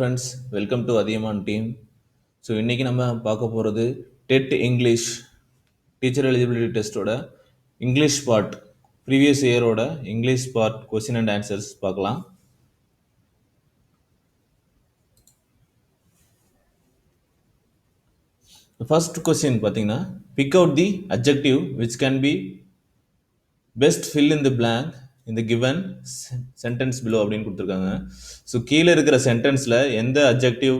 Friends, welcome to Athiyaman team. So இன்றைக்கி நம்ம பார்க்க போகிறது டெட் இங்கிலீஷ் டீச்சர் எலிஜிபிலிட்டி டெஸ்ட்டோட இங்கிலீஷ் பார்ட், ப்ரீவியஸ் இயரோட English part question and answers பார்க்கலாம். ஃபர்ஸ்ட் கொஸ்டின் பார்த்தீங்கன்னா, pick out the adjective which can be best fill in the blank இந்த given sentence below அப்படின்னு கொடுத்துருக்காங்க. ஸோ கீழே இருக்கிற சென்டென்ஸில் எந்த அட்ஜெக்டிவ்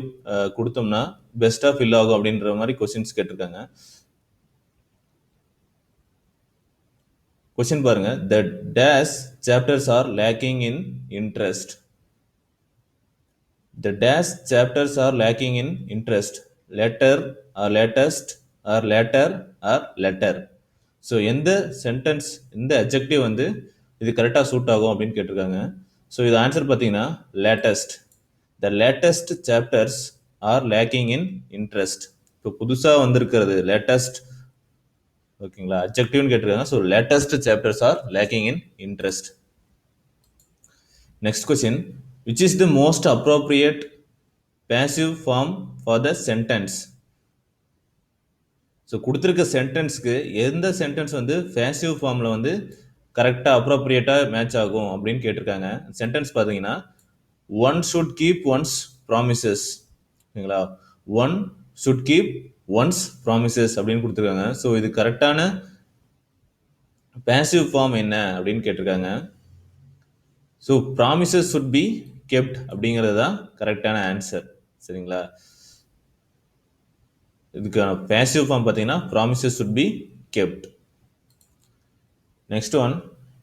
கொடுத்தோம்னா பெஸ்ட்டாக ஃபில் ஆகும் அப்படின்ற மாதிரி கொஸ்டின்ஸ் கேட்டிருக்காங்க. கொஸ்டின் பாருங்க, the dash chapters are lacking in interest. The dash chapters are lacking in interest. Letter or latest or later or letter. So எந்த சென்டென்ஸ், எந்த அட்ஜெக்டிவ் வந்து இது கரெக்டாக சூட் ஆகும் அப்படின்னு கேட்டிருக்காங்க. ஸோ இது ஆன்சர் பார்த்தீங்கன்னா latest. The latest chapters are lacking in interest. இப்போ புதுசாக வந்திருக்கிறது லேட்டஸ்ட், ஓகேங்களா, அட்ஜெக்டிவ்னு கேட்டிருக்காங்க. So latest chapters are lacking in interest. Next question, which is the most appropriate passive form for the sentence. So கொடுத்துருக்க சென்டென்ஸ்க்கு எந்த சென்டென்ஸ் வந்து பேசிவ் ஃபார்மில் வந்து கரெக்டாக அப்ரோப்ரியேட்டாக மேட்ச் ஆகும் அப்படின்னு கேட்டிருக்காங்க. சென்டென்ஸ் பார்த்தீங்கன்னா, one should keep one's promises, ஓகேங்களா, one should keep one's promises அப்படின்னு கொடுத்துருக்காங்க. ஸோ இது கரெக்டான பேசிவ் ஃபார்ம் என்ன அப்படின்னு கேட்டிருக்காங்க. So promises should be kept அப்படிங்கிறது தான் கரெக்டான ஆன்சர், சரிங்களா. இதுக்கான பேசிவ் ஃபார்ம் பார்த்தீங்கன்னா promises should be kept. Next one,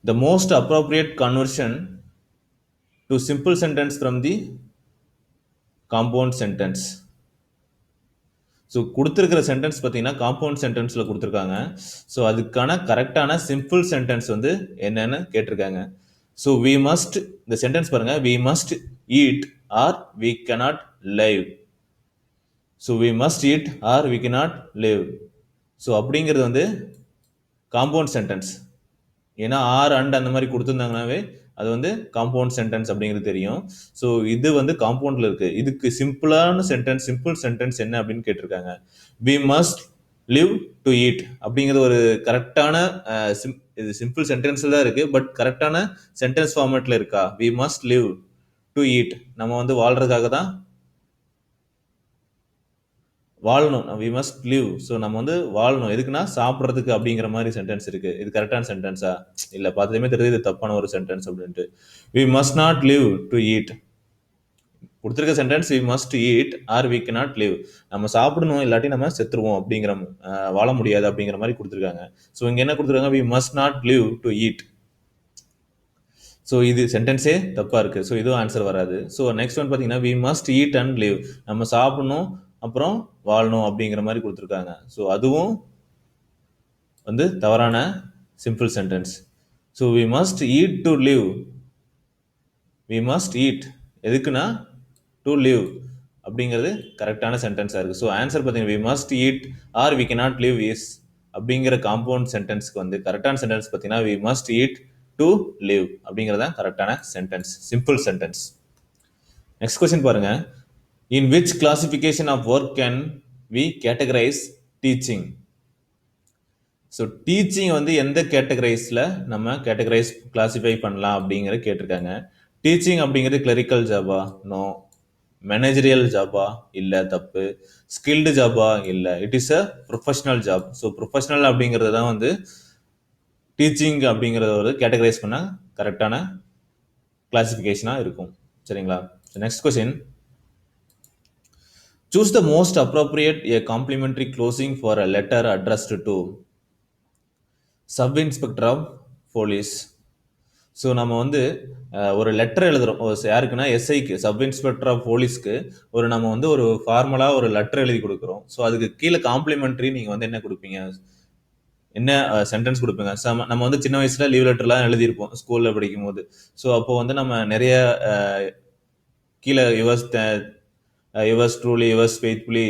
the most appropriate conversion to simple sentence from the compound sentence. So கொடுத்துருக்கிற சென்டென்ஸ் பார்த்தீங்கன்னா காம்பவுண்ட் சென்டென்ஸில் கொடுத்துருக்காங்க. ஸோ அதுக்கான கரெக்டான சிம்பிள் சென்டென்ஸ் வந்து என்னன்னு கேட்டிருக்காங்க. ஸோ வி மஸ்ட், இந்த சென்டென்ஸ் பாருங்க, we must eat or we cannot live. So we must eat or we cannot live. So அப்படிங்கிறது வந்து காம்பவுண்ட் சென்டென்ஸ். ஏன்னா ஆர் அண்ட் அந்த மாதிரி கொடுத்துருந்தாங்கனாவே அது வந்து காம்பவுண்ட் சென்டென்ஸ் அப்படிங்கிறது தெரியும். ஸோ இது வந்து காம்பவுண்டில் இருக்குது. இதுக்கு சிம்பிளான சென்டென்ஸ், சிம்பிள் சென்டென்ஸ் என்ன அப்படின்னு கேட்டிருக்காங்க. We must live to eat அப்படிங்கிறது ஒரு கரெக்டான இது சிம்பிள் சென்டென்ஸில் தான் இருக்குது. பட் கரெக்டான சென்டென்ஸ் ஃபார்மேட்டில் இருக்கா? We must live to eat, நம்ம வந்து வாழ்கிறதுக்காக தான் வாழணும், வி மஸ்ட் லிவ். ஸோ நம்ம வந்து வாழணும், எதுக்குன்னா சாப்பிட்றதுக்கு அப்படிங்கிற மாதிரி சென்டென்ஸ் இருக்கு. இது கரெக்டான சென்டென்ஸா? இல்லை, பார்த்ததுமே தெரியுது இது தப்பான ஒரு சென்டென்ஸ் அப்படின்ட்டு. We must not live to eat. கொடுத்துருக்க sentence we must eat or we cannot live. நம்ம சாப்பிடணும், இல்லாட்டி நம்ம செத்துருவோம், அப்படிங்கிற வாழ முடியாது அப்படிங்கிற மாதிரி கொடுத்துருக்காங்க. ஸோ இங்கே என்ன கொடுத்துருக்காங்க, we must not live to eat. So இது சென்டென்ஸே தப்பாக இருக்குது. ஸோ இதுவும் ஆன்சர் வராது. ஸோ நெக்ஸ்ட் ஒன் பார்த்தீங்கன்னா, we must eat and live, நம்ம சாப்பிடணும் அப்புறம் வாழணும் அப்படிங்கிற மாதிரி கொடுத்துருக்காங்க. ஸோ அதுவும் வந்து தவறான simple sentence. So we must eat to live, we must eat எதுக்குன்னா டு லிவ் அப்படிங்கிறது கரெக்டான சென்டென்ஸாக இருக்குது. ஸோ ஆன்சர் பார்த்தீங்கன்னா, we must eat or we cannot live is அப்படிங்கிற காம்பவுண்ட் சென்டென்ஸ்க்கு வந்து கரெக்டான சென்டென்ஸ் பார்த்தீங்கன்னா we must eat to live அப்படிங்கிறதான் கரெக்டான sentence, simple sentence. Next question பாருங்க, in which classification of work can we categorize teaching. So teaching வந்து எந்த கேட்டகரைஸில் நம்ம கேட்டகரைஸ் கிளாசிஃபை பண்ணலாம் அப்படிங்கிற கேட்டிருக்காங்க. டீச்சிங் அப்படிங்கிறது கிளரிக்கல் ஜாபா? நோ. மேனேஜரியல் ஜாபா? இல்லை, தப்பு. ஸ்கில்டு ஜாபா? இல்லை, it is a professional job. So professional அப்படிங்கிறது தான் வந்து டீச்சிங் அப்படிங்கிறத ஒரு கேட்டகரைஸ் பண்ண கரெக்டான கிளாசிஃபிகேஷனாக இருக்கும், சரிங்களா. Next question, choose the most appropriate a complimentary closing for a letter addressed to sub inspector of police. So நம்ம வந்து ஒரு லெட்டர் எழுதுகிறோம் யாருக்குன்னா எஸ்ஐக்கு, சப் இன்ஸ்பெக்டர் ஆஃப் போலீஸ்க்கு நம்ம வந்து ஒரு ஃபார்மலாக ஒரு லெட்டர் எழுதி கொடுக்குறோம். ஸோ அதுக்கு கீழே காம்ப்ளிமெண்ட்ரி நீங்கள் வந்து என்ன கொடுப்பீங்க, என்ன சென்டென்ஸ் கொடுப்பீங்க? நம்ம வந்து சின்ன வயசில் லீவ் லெட்டர்லாம் எழுதியிருப்போம் ஸ்கூலில் படிக்கும் போது. ஸோ அப்போ வந்து நம்ம நிறைய கீழே யுவர்ஸ் ட்ரூலி, யுவர்ஸ் ஃபெய்த்ஃபுல்லி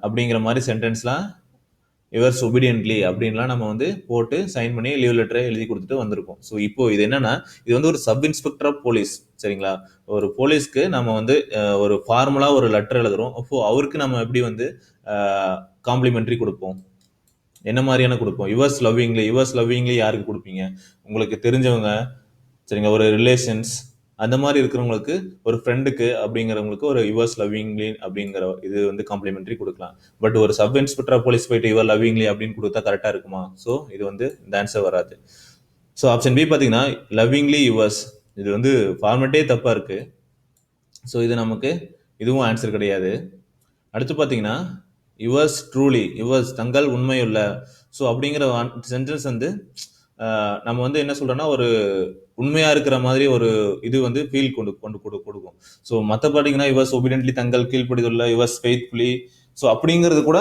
அப்படிங்கிற மாதிரி சென்டென்ஸ்லாம் யுவர்ஸ் ஒபீடியன்ட்லி அப்படின்லாம் நம்ம வந்து போட்டு சைன் பண்ணி லீவ் லெட்டரை எழுதி கொடுத்துட்டு வந்திருக்கோம். ஸோ இப்போ இது என்னன்னா, இது வந்து ஒரு சப் இன்ஸ்பெக்டர் ஆஃப் போலீஸ், சரிங்களா? ஒரு போலீஸ்க்கு நம்ம வந்து ஒரு ஃபார்முலா ஒரு லெட்டர் எழுதுறோம். அப்போ அவருக்கு நம்ம எப்படி வந்து காம்ப்ளிமெண்ட்ரி கொடுப்போம், என்ன மாதிரியான கொடுப்போம்? யுவர்ஸ் லவ்விங்லி யாருக்கு கொடுப்பீங்க? உங்களுக்கு தெரிஞ்சவங்க, சரிங்க, ஒரு ரிலேஷன்ஸ், அந்த மாதிரி இருக்கிறவங்களுக்கு, ஒரு ஃப்ரெண்டுக்கு அப்படிங்கிறவங்களுக்கு ஒரு யுவர்ஸ் லவ்விங்லி அப்படிங்கிற இது வந்து காம்ப்ளிமெண்ட்ரி கொடுக்கலாம். பட் ஒரு சப் இன்ஸ்பெக்டர் ஆஃப் போலீஸ் போயிட்டு யுவர் லவ்விங்லி அப்படின்னு கொடுத்தா கரெக்டாக இருக்குமா? ஸோ இது வந்து இந்த ஆன்சர் வராது. ஸோ ஆப்ஷன் பி பார்த்தீங்கன்னா லவ்விங்லி யுவர்ஸ், இது வந்து ஃபார்மேட்டே தப்பாக இருக்கு. ஸோ இது நமக்கு இதுவும் ஆன்சர் கிடையாது. அடுத்து பார்த்தீங்கன்னா யுவர்ஸ் ட்ரூலி, யுவர்ஸ் தங்கள் உண்மையுள்ள. ஸோ அப்படிங்கிற சென்டென்ஸ் வந்து நம்ம வந்து என்ன சொல்றோம்னா, ஒரு உண்மையா இருக்கிற மாதிரி ஒரு இது வந்து ஃபீல் கொடுக்கும். ஸோ மற்ற பார்த்தீங்கன்னா யுவர்ஸ் ஒபீடியன்ட்லி தங்கள் கீழ்ப்படிதுள்ள, யுவர்ஸ் ஃபெய்த்ஃபுல்லி, ஸோ அப்படிங்கிறது கூட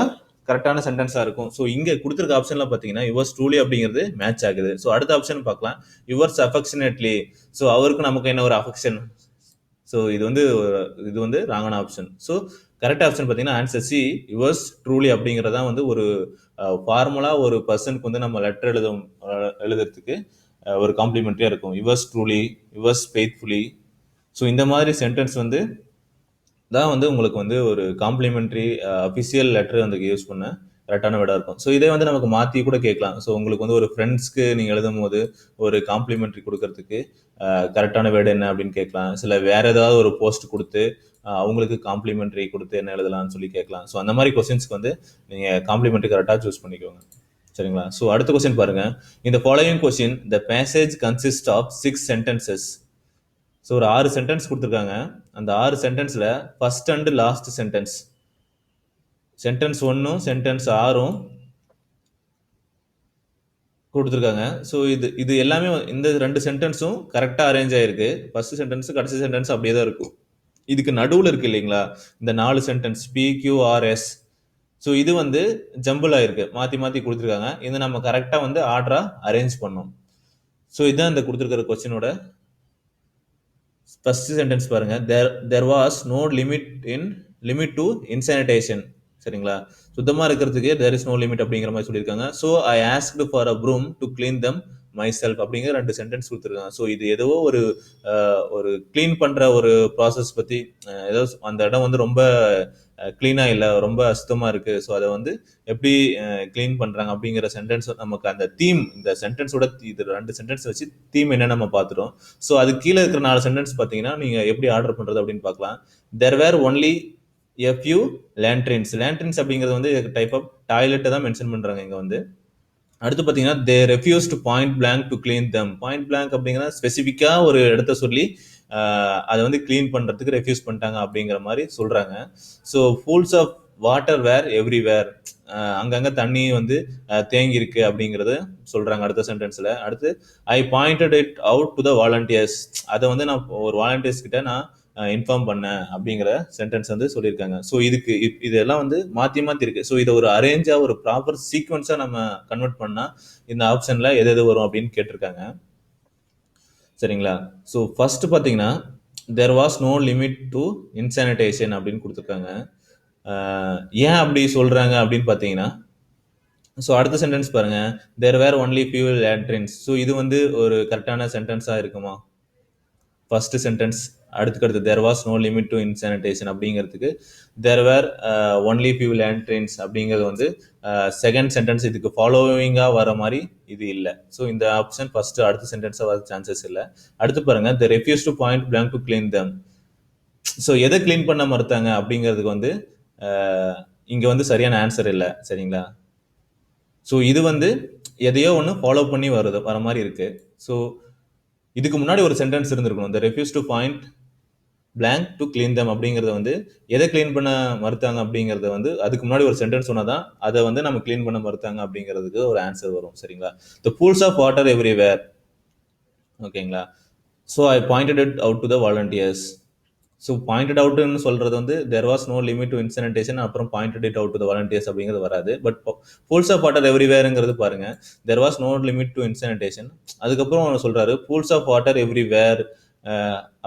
கரெக்டான சென்டென்ஸா இருக்கும். ஸோ இங்க கொடுத்துருக்க ஆப்ஷன்ல பார்த்தீங்கன்னா யுவர்ஸ் ட்ரூலி அப்படிங்கிறது மேட்ச் ஆகுது. ஸோ அடுத்த ஆப்ஷன் பார்க்கலாம், யுவர்ஸ் அஃபெக்ஷனேட்லி. ஸோ அவருக்கு நமக்கு என்ன ஒரு அஃபெக்ஷன். ஸோ இது வந்து ராங்கான ஆப்ஷன். ஸோ கரெக்ட் ஆப்ஷன் பார்த்தீங்கன்னா ஆன்சர் சி, யுவர்ஸ் ட்ரூலி அப்படிங்கிறதா வந்து ஒரு ஃபார்முலா ஒரு பர்சனுக்கு வந்து நம்ம லெட்டர் எழுதுறதுக்கு ஒரு காம்ப்ளிமெண்ட்ரியா இருக்கும். Yours truly, yours faithfully. So இந்த மாதிரி சென்டென்ஸ் வந்து தான் வந்து உங்களுக்கு வந்து ஒரு காம்ப்ளிமெண்ட்ரி அஃபிஷியல் லெட்டர் வந்து யூஸ் பண்ண கரெக்டான வேர்டாக இருக்கும். ஸோ இதே வந்து நமக்கு மாற்றி கூட கேட்கலாம். ஸோ உங்களுக்கு வந்து ஒரு ஃப்ரெண்ட்ஸ்க்கு நீங்கள் எழுதும் போது ஒரு காம்ப்ளிமெண்ட்ரி கொடுக்கறதுக்கு கரெக்டான வேர்டு என்ன அப்படின்னு கேட்கலாம். சில வேற ஏதாவது ஒரு போஸ்ட் கொடுத்து அவங்களுக்கு காம்ப்ளிமெண்ட்ரி கொடுத்து என்ன எழுதலாம்னு சொல்லி கேட்கலாம். ஸோ அந்த மாதிரி கொஸ்டின்ஸ்க்கு வந்து நீங்கள் காம்ப்ளிமெண்ட்ரி கரெக்டாக சூஸ் பண்ணிக்கோங்க, சரிங்களா? ஸோ அடுத்த கொஸ்டின் பாருங்க. இந்த following question the passage consist of 6 sentences. So ஒரு 6 சென்டென்ஸ் கொடுத்துருக்காங்க. அந்த 6 சென்டென்ஸ்ல first and last sentence, sentence 1ம் சென்டென்ஸ் 6ம் கொடுத்துருக்காங்க. ஸோ இது இது எல்லாமே இந்த 2 சென்டென்ஸும் கரெக்டாக அரேஞ்ச் ஆயிருக்கு. ஃபர்ஸ்ட் சென்டென்ஸ் கடைசி சென்டென்ஸ் அப்படியே தான் இருக்கும். இதுக்கு நடுவில் இருக்கு இல்லைங்களா, இந்த 4 சென்டென்ஸ் PQRS. ஸோ இது வந்து ஜம்பிள் ஆயிருக்கு, மாற்றி மாற்றி கொடுத்துருக்காங்க. இது நம்ம கரெக்டாக வந்து ஆர்டரா அரேஞ்ச் பண்ணோம். ஸோ இதுதான் இந்த கொடுத்துருக்கிற கொஸ்டினோட ஃபர்ஸ்ட் சென்டென்ஸ் பாருங்க. there was no limit to insanitization, சரிங்களா? சுத்தமா இருக்கிறதுக்கு there is no limit அப்படிங்கிற மாதிரி சொல்லியிருக்காங்க. so I asked for a broom to clean them myself அப்படிங்கிற 2 சென்டென்ஸ் கொடுத்துருக்காங்க. ஸோ இது ஏதோ ஒரு கிளீன் பண்ற ஒரு ப்ராசஸ் பத்தி, ஏதோ அந்த இடம் வந்து ரொம்ப கிளீனா இல்லை, ரொம்ப அசுத்தமா இருக்கு, ஸோ அதை வந்து எப்படி கிளீன் பண்றாங்க அப்படிங்கிற சென்டென்ஸ் நமக்கு அந்த தீம், இந்த சென்டென்ஸோட இது 2 சென்டென்ஸ் வச்சு தீம் என்ன நம்ம பார்த்துட்டோம். ஸோ அது கீழே இருக்கிற 4 சென்டென்ஸ் பார்த்தீங்கன்னா நீங்க எப்படி ஆர்டர் பண்றது அப்படின்னு பார்க்கலாம். there were only a few lanterns. லேண்ட்ரின்ஸ் அப்படிங்கிறது வந்து டைப் ஆஃப் டாய்லெட்டை தான் மென்ஷன் பண்றாங்க இங்க வந்து. அடுத்து பார்த்தீங்கன்னா they refused point blank to clean them. Point blank அப்படிங்கிற ஸ்பெசிஃபிக்கா ஒரு இடத்த சொல்லி அதை வந்து கிளீன் பண்றதுக்கு ரெஃப்யூஸ் பண்ணிட்டாங்க அப்படிங்கிற மாதிரி சொல்றாங்க. So pools of water were everywhere, அங்கங்க தண்ணி வந்து தேங்கி இருக்கு அப்படிங்கறது சொல்றாங்க அடுத்த சென்டென்ஸ்ல. அடுத்து I pointed it out to the volunteers, அதை வந்து நான் ஒரு வாலண்டியர்ஸ் கிட்ட நான் இன்ஃபார்ம் பண்ணேன் அப்படிங்கிற சென்டென்ஸ் வந்து சொல்லியிருக்காங்க. ஸோ இதெல்லாம் வந்து மாற்றி மாற்றி இருக்கு. ஸோ இதை ஒரு அரேஞ்சா ஒரு ப்ராப்பர் சீக்வன்ஸா நம்ம கன்வெர்ட் பண்ணா இந்த ஆப்ஷன்ல எது எது வரும் அப்படின்னு கேட்டிருக்காங்க, சரிங்களா? ஸோ ஃபர்ஸ்ட் பார்த்தீங்கன்னா there was no limit to insanitization அப்படின்னு கொடுத்துருக்காங்க. ஏன் அப்படி சொல்றாங்க அப்படின்னு பார்த்தீங்கன்னா, ஸோ அடுத்த சென்டென்ஸ் பாருங்க, there were only few lanterns. So இது வந்து ஒரு கரெக்டான சென்டென்ஸா இருக்குமா? ஃபர்ஸ்ட் சென்டென்ஸ் அடுத்துக்கடுத்து there was no limit to insanitization அப்படிங்கிறதுக்கு there were only few lanterns அப்படிங்கிறது வந்து செகண்ட் சென்டென்ஸ் இதுக்கு ஃபாலோவிங்கா வர மாதிரி இது இல்லை. ஸோ இந்த ஆப்ஷன் ஃபர்ஸ்ட் அடுத்த சென்டென்ஸா வர சான்சஸ் இல்லை. அடுத்து பாருங்க, they refused to point blank to clean them. So எதை கிளீன் பண்ண மறுத்தாங்க அப்படிங்கிறதுக்கு வந்து இங்க வந்து சரியான ஆன்சர் இல்லை, சரிங்களா? ஸோ இது வந்து எதையோ ஒன்று ஃபாலோ பண்ணி வர மாதிரி இருக்கு. ஸோ இதுக்கு முன்னாடி ஒரு சென்டென்ஸ் இருந்திருக்கணும், the refused to point blank to clean them அப்படிங்கறத வந்து எதை கிளீன் பண்ண மறுத்தாங்க அப்படிங்கறத வந்து அதுக்கு முன்னாடி ஒரு சென்டென்ஸ் சொன்னாதான் அதை வந்து நம்ம கிளீன் பண்ண மறுத்தாங்க அப்படிங்கிறதுக்கு ஒரு ஆன்சர் வரும், சரிங்களா? the pools of water everywhere, ஓகேங்களா? so I pointed it out to the volunteers. So pointed அவுட்னு சொல்றது வந்து there was no limit to incineration, அப்புறம் pointed it out to the volunteers அப்படிங்கிறது வராது. பட் பூல்ஸ் ஆஃப் வாட்டர் எவ்ரிவேர்ங்கிறது பாருங்க, there was no limit to incineration. அதுக்கப்புறம் சொல்றாரு பூல்ஸ் ஆஃப் வாட்டர் எவ்ரிவேர்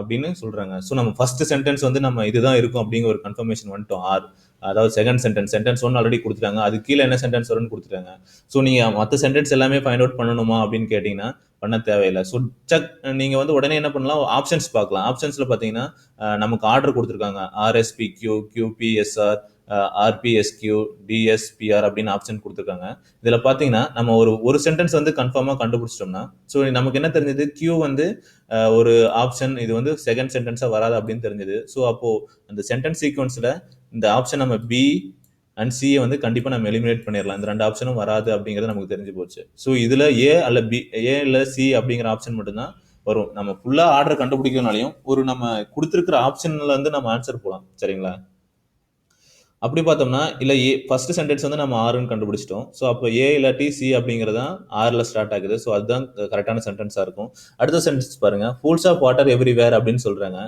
அப்படின்னு சொல்றாங்க. ஸோ நம்ம ஃபர்ஸ்ட் சென்டென்ஸ் வந்து நம்ம இதுதான் இருக்கும் அப்படிங்கிற ஒரு கன்ஃபர்மேஷன் வந்துட்டோம். அதாவது செகண்ட் சென்டென்ஸ் ஒன் ஆல்ரெடி கொடுத்துட்டாங்க. அது கீழே என்ன சென்டென்ஸ் வரும்னு கொடுத்துட்டாங்க. ஸோ நீங்க மற்ற சென்டென்ஸ் எல்லாமே ஃபைண்ட் அவுட் பண்ணணுமா அப்படின்னு கேட்டீங்கன்னா பண்ண தேவையில்லை. ஸோ செக் நீங்க வந்து உடனே என்ன பண்ணலாம், ஆப்ஷன்ஸ் பார்க்கலாம். ஆப்ஷன்ஸ்ல பார்த்தீங்கன்னா நமக்கு ஆர்டர் கொடுத்துருக்காங்க. ஆர்எஸ்பிக்யூ, கியூபிஎஸ்ஆர், ஆர்பிஎஸ்கியூ, டிஎஸ்பிஆர் அப்படின்னு ஆப்ஷன் கொடுத்துருக்காங்க. இதுல பாத்தீங்கன்னா நம்ம ஒரு ஒரு சென்டென்ஸ் வந்து கன்ஃபார்மா கண்டுபிடிச்சிட்டோம்னா, ஸோ நமக்கு என்ன தெரிஞ்சது, கியூ வந்து ஒரு ஆப்ஷன், இது வந்து செகண்ட் சென்டென்ஸா வராது அப்படின்னு தெரிஞ்சது. ஸோ அப்போ அந்த சென்டென்ஸ் சீக்வன்ஸ்ல இந்த ஆப்ஷன் நம்ம பி அண்ட் சியை வந்து கண்டிப்பா நம்ம எலிமினேட் பண்ணிடலாம். இந்த ரெண்டு ஆப்ஷனும் வராது அப்படிங்கிறது நமக்கு தெரிஞ்சு போச்சு. ஸோ இதுல ஏ இல்ல சி அப்படிங்கிற ஆப்ஷன் மட்டும்தான் வரும். நம்ம ஃபுல்லா ஆர்டர் கண்டுபிடிக்கிறதுனாலையும் ஒரு நம்ம கொடுத்துருக்கிற ஆப்ஷன்ல இருந்து நம்ம ஆன்சர் போகலாம். சரிங்களா? அப்படி பார்த்தோம்னா இல்ல ஃபர்ஸ்ட் சென்டென்ஸ் வந்து நம்ம ஆறுன்னு கண்டுபிடிச்சிட்டோம். ஸோ அப்போ ஏ இல்லாட்டி சி அப்படிங்கிறது தான் ஆர்ல ஸ்டார்ட் ஆகுது. ஸோ அதுதான் கரெக்டான சென்டென்ஸா இருக்கும். அடுத்த சென்டென்ஸ் பாருங்க, ஃபூல்ஸ் ஆஃப் வாட்டர் எவ்ரிவேர் அப்படின்னு சொல்றாங்க.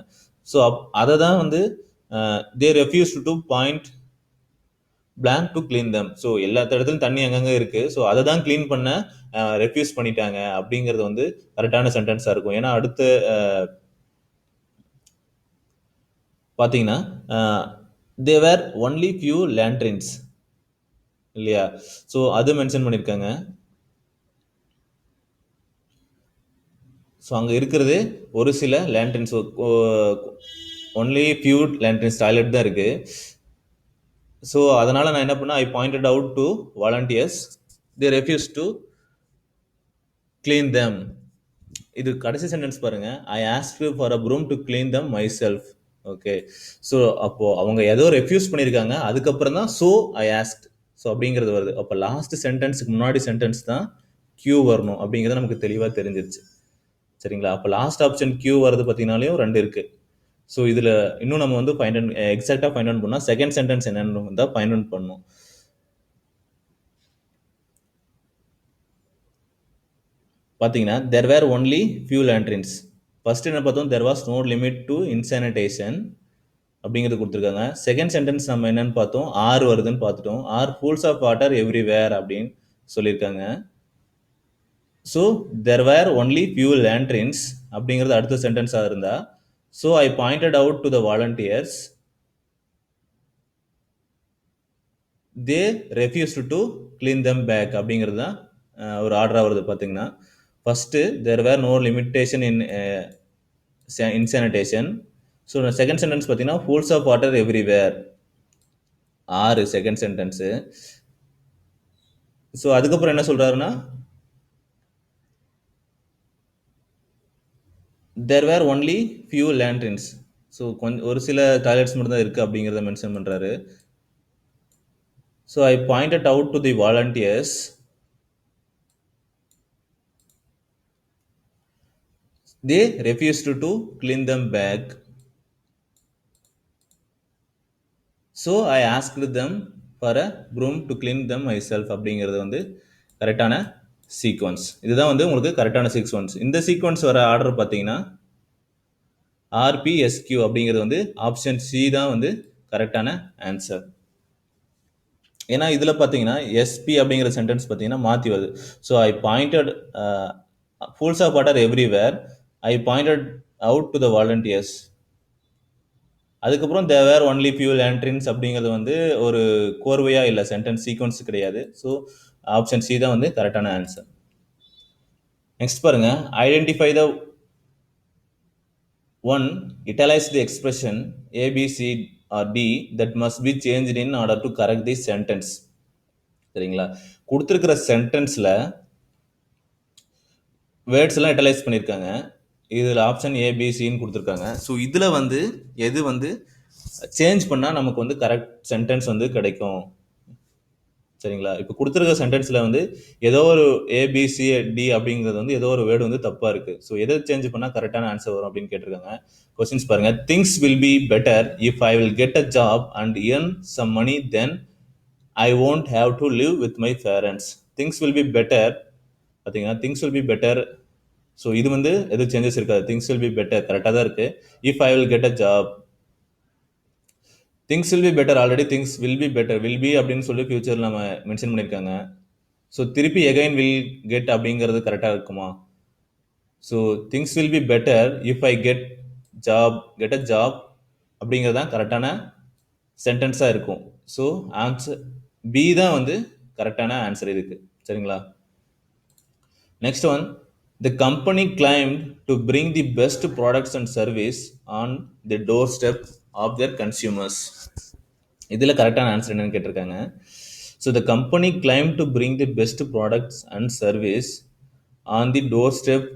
ஸோ அதை தான் வந்து they refuse to point blank to clean them. So எல்லா இடத்துலையும் தண்ணி அங்கங்க இருக்கு. ஸோ அதை தான் கிளீன் பண்ண ரெஃப்யூஸ் பண்ணிட்டாங்க அப்படிங்கிறது வந்து கரெக்டான சென்டென்ஸா இருக்கும். ஏன்னா அடுத்து பார்த்தீங்கன்னா தேர் ஒன்லி ஃபியூ லேண்ட்ரின்ஸ் இல்லையா? ஸோ அது மென்ஷன் பண்ணியிருக்காங்க. ஸோ அங்கே இருக்கிறது ஒரு சில latrines, only few latrines, toilet தான் இருக்கு. ஸோ அதனால நான் என்ன பண்ணேன், I pointed out to volunteers, they refuse to clean them. இது கடைசி சென்டென்ஸ் பாருங்க, I asked for a broom to clean them myself. Okay, so அப்போ அவங்க ஏதோ ரெஃப்யூஸ் பண்ணியிருக்காங்க, அதுக்கப்புறம் தான் ஸோ ஐ ஆஸ்க்ட், ஸோ அப்படிங்கிறது வருது. அப்போ லாஸ்ட் சென்டென்ஸுக்கு முன்னாடி சென்டென்ஸ் தான் கியூ வரணும் அப்படிங்கிறது நமக்கு தெளிவாக தெரிஞ்சிருச்சு. சரிங்களா? அப்போ லாஸ்ட் ஆப்ஷன் கியூ வருது பார்த்தீங்கன்னாலையும் ரெண்டு இருக்கு. ஸோ இதில் இன்னும் நம்ம வந்து எக்ஸாக்டாக ஃபைண்ட் அவுட் பண்ணால் செகண்ட் சென்டென்ஸ் என்னன்னு தான் ஃபைண்ட் அவுட் பண்ணணும். பார்த்தீங்கன்னா there were only few latrines. First என்ன பார்த்தோம், there was no limit to insanitation அப்படிங்கிறது கொடுத்துருக்காங்க. செகண்ட் சென்டென்ஸ் நம்ம என்னன்னு பார்த்தோம், ஆர் வருதுன்னு பார்த்துட்டோம். R pools of water everywhere அப்படின்னு சொல்லியிருக்காங்க. So there were only few latrines அப்படிங்கிறது அடுத்த சென்டென்ஸாக இருந்தா, so I pointed out to the volunteers, they refused to clean them back அப்படிங்கிறது தான் ஒரு ஆர்டராக வருது. பார்த்தீங்கன்னா first there were no limitation in insanitation. So second sentence பார்த்தீங்கன்னா ஃபூல்ஸ் ஆஃப் வாட்டர் எவ்ரிவேர், ஆறு செகண்ட் சென்டென்ஸு. ஸோ அதுக்கப்புறம் என்ன சொல்றாருன்னா, there were only few latrines. So கொஞ்சம் ஒரு சில டாய்லெட்ஸ் மட்டும் தான் இருக்குது அப்படிங்கிறத மென்ஷன் பண்ணுறாரு. So I pointed out to the volunteers, they refused to clean them back, so I asked them for a broom to clean them myself அப்படிங்கிறது வந்து கரெக்டான சீக்வன்ஸ். இதுதான் வந்து உங்களுக்கு கரெக்டான சீக்வன்ஸ். இந்த சீக்வன்ஸ் வர ஆர்டர் பார்த்தீங்கன்னா ஆர்பிஎஸ்கியூ அப்படிங்கிறது வந்து ஆப்ஷன் சி தான் வந்து கரெக்டான ஆன்சர். ஏன்னா இதில் பார்த்தீங்கன்னா எஸ்பி அப்படிங்கிற சென்டென்ஸ் பார்த்தீங்கன்னா மாற்றி வருது. So I pointed pools of water everywhere, I pointed out to the volunteers. அதுக்கப்புறம் there were only few latrines அப்படிங்கிறது வந்து ஒரு கோர்வையாக இல்லை, சென்டென்ஸ் சீக்வன்ஸ் கிடையாது. ஸோ ஆப்ஷன் சி தான் வந்து கரெக்டான ஆன்சர். நெக்ஸ்ட் பாருங்க, identify the one italize the expression A, B, C or D that must be changed in order to correct this sentence. சரிங்களா? கொடுத்துருக்கிற சென்டென்ஸில் வேர்ட்ஸ் எல்லாம் இட்டலைஸ் பண்ணியிருக்காங்க. இதில் ஆப்ஷன் ஏபிசின்னு கொடுத்துருக்காங்க. ஸோ இதில் வந்து எது வந்து சேஞ்ச் பண்ணால் நமக்கு வந்து கரெக்ட் சென்டென்ஸ் வந்து கிடைக்கும். சரிங்களா? இப்போ கொடுத்துருக்க சென்டென்ஸில் வந்து ஏதோ ஒரு ஏபிசி டி அப்படிங்கிறது வந்து ஏதோ ஒரு வேர்டு வந்து தப்பாக இருக்குது. ஸோ எதை சேஞ்ச் பண்ணால் கரெக்டான ஆன்சர் வரும் அப்படின்னு கேட்டிருக்காங்க. கொஸ்டின்ஸ் பாருங்க, things will be better if I will get a job and earn some money, then I won't have to live with my parents. Things will be better பார்த்தீங்கன்னா things will be better. So இது வந்து எது changes இருக்காது, things will be better கரெக்டாக தான் இருக்குது. If I will get a job, things will be better, already things will be better, will be அப்படின்னு சொல்லி ஃபியூச்சரில் நம்ம மென்ஷன் பண்ணியிருக்காங்க. ஸோ திருப்பி எகைன் வில் கெட் அப்படிங்கிறது கரெக்டாக இருக்குமா? So things will be better if I get a job அப்படிங்கிறது தான் கரெக்டான சென்டென்ஸாக இருக்கும். ஸோ ஆன்சர் பி தான் வந்து கரெக்டான ஆன்சர் இதுக்கு. சரிங்களா? Next one, the company claimed to bring the best products and service on the doorstep of their consumers. இதில் கரெக்டான ஆன்சர் என்னன்னு கேட்டிருக்காங்க. So the company claim to bring the best products and service on the doorstep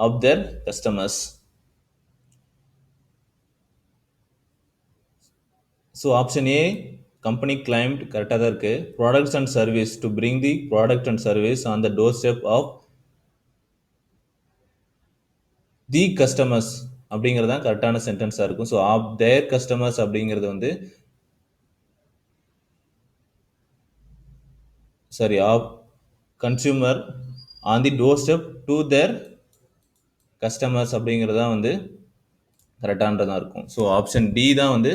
of their customers. So option A company claimed கரெக்டாக தான் இருக்குது. Products and service to bring the product and service on the doorstep of the customers அப்படிங்கிறது தான் கரெக்டான சென்டென்ஸாக இருக்கும். So of their customers அப்படிங்கிறது வந்து sorry of consumer on the doorstep to their customers அப்படிங்கிறது தான் வந்து கரெக்டானதாக இருக்கும். ஸோ ஆப்ஷன் டி தான் வந்து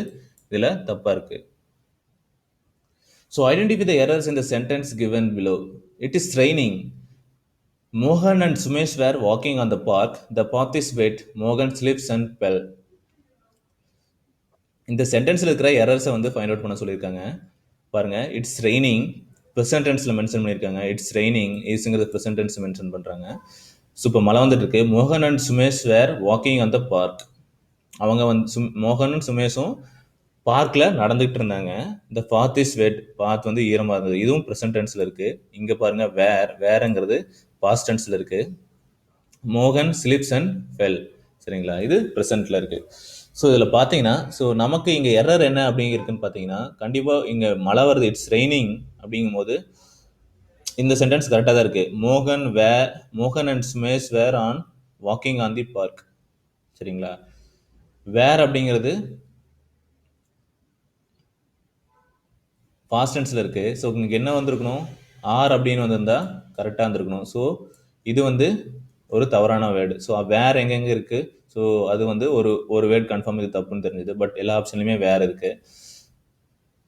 இதில் தப்பாக இருக்குது. So identify the errors in the sentence given below. It is raining. Mohan and Sumesh were walking on the park. The path is wet. Mohan slips and fell. இந்த சென்டென்ஸில் இருக்கிற எரர்ஸை வந்து find out பண்ண சொல்லியிருக்காங்க. பாருங்க, இட்ஸ் ரெய்னிங் ப்ரெசன்ட் டென்ஸில் mention பண்ணியிருக்காங்க. It's raining இஸ்ங்கிறது present tense mention பண்ணுறாங்க. ஸோ இப்போ மழை வந்துட்டு இருக்கு. மோகன் and Sumesh were walking on the park. அவங்க வந்து மோகனும் சுமேஷும் பார்க்கில் நடந்துகிட்டு இருந்தாங்க. த பாத் இஸ் வெட். பாத் வந்து ஈரமாக இருந்தது. இதுவும் ப்ரெசன்ட் டென்ஸில் இருக்குது. இங்கே பாருங்க, வேறங்கிறது பாஸ்ட் டென்ஸில் இருக்குது. மோகன் ஸ்லிப்ஸ் அண்ட் ஃபெல். சரிங்களா? இது ப்ரெசென்ட்டில் இருக்குது. ஸோ இதில் பார்த்தீங்கன்னா, ஸோ நமக்கு இங்கே எரர் என்ன அப்படிங்கிருக்குன்னு பார்த்தீங்கன்னா, கண்டிப்பாக இங்கே மழை வருது, இட்ஸ் ரெய்னிங் அப்படிங்கும் போது இந்த சென்டென்ஸ் கரெக்டாக தான் இருக்குது. மோகன் and Sumesh were on walking on the park. சரிங்களா? வேர் அப்படிங்கிறது பாஸ்ட் டென்ஸில் இருக்குது. ஸோ இங்கே என்ன வந்திருக்கணும்? ஆர் அப்படின்னு வந்திருந்தா கரெக்டாக இருந்திருக்கணும். ஸோ இது வந்து ஒரு தவறான வேர்டு. ஸோ வேர் எங்கெங்கே இருக்குது? ஸோ அது வந்து ஒரு வேர்டு கன்ஃபார்ம் இது தப்புன்னு தெரிஞ்சுது. பட் எல்லா ஆப்ஷன்லையுமே வேர் இருக்குது.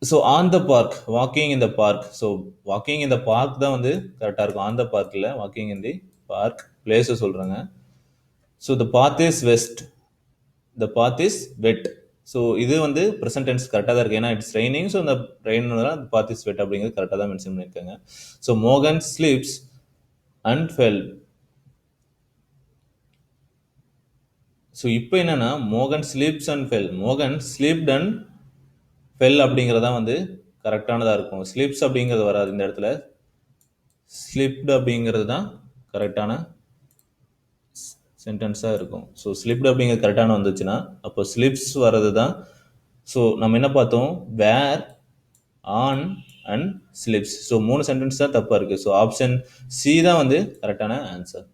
So on the park, walking in the park. So walking in the park தான் வந்து கரெக்டாக இருக்கும். ஆன் த பார்க்கில் வாக்கிங் இன் தி பார்க் பிளேஸை சொல்கிறாங்க. So the path is west. The path is wet. So இது வந்து ப்ரெசன்ட் டென்ஸ் கரெக்டாக தான் இருக்குது. ஏன்னா இட்ஸ் ரெய்னிங். ஸோ இந்த ரெயின் பாத் இஸ் வெட் அப்படிங்கிறது கரெக்டாக தான் மென்ஷன் பண்ணியிருக்காங்க. ஸோ மோகன் ஸ்லீப்ஸ் அண்ட் ஃபெல். ஸோ இப்போ என்னன்னா, மோகன் ஸ்லீப்ஸ் அண்ட் ஃபெல். மோகன் ஸ்லீப்ட் அண்ட் ஃபெல் அப்படிங்கிறதா வந்து கரெக்டானதாக இருக்கும். ஸ்லீப்ஸ் அப்படிங்கிறது வராது இந்த இடத்துல. ஸ்லிப்டு அப்படிங்கிறது தான் கரெக்டான சென்டென்ஸாக இருக்கும். ஸோ ஸ்லிப்டு அப்படிங்கிறது கரெக்டான வந்துச்சுன்னா அப்போ ஸ்லிப்ஸ் வர்றது தான். ஸோ நம்ம என்ன பார்த்தோம்? Were, on and slips. So 3 sentence தான் தப்பாக இருக்குது. ஸோ ஆப்ஷன் சி தான் வந்து கரெக்டான ஆன்சர்.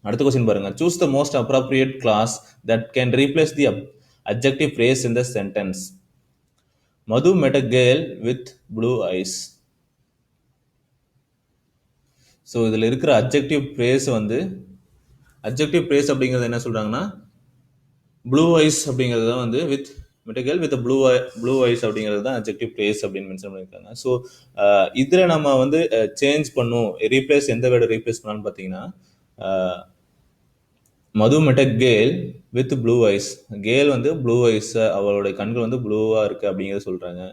அடுத்த கொஸ்டின் பாருங்க. Choose the most appropriate clause that can replace the adjective phrase in the sentence. Madhu met a girl with blue eyes. So இதில் இருக்கிற அப்ஜெக்டிவ் ப்ரேஸ் வந்து அப்ஜெக்டிவ் ப்ரேஸ் அப்படிங்கிறது என்ன சொல்கிறாங்கன்னா, ப்ளூ ஐஸ் அப்படிங்கிறது தான் வந்து வித் மெட்டகல் வித் ப்ளூ ஐஸ் அப்படிங்கிறது தான் அப்ஜெக்டிவ் ப்ரேஸ் அப்படின்னு மென்ஷன் பண்ணியிருக்காங்க. ஸோ இதில் நம்ம வந்து சேஞ்ச் பண்ணும், ரீப்ளேஸ் எந்த வேர்டை ரீப்ளேஸ் பண்ணலான்னு பார்த்தீங்கன்னா, Madhu met girl with blue eyes. Girl வந்து ப்ளூ ஐஸ், அவளுடைய கண்கள் வந்து ப்ளூவாக இருக்குது அப்படிங்கிறத சொல்கிறாங்க.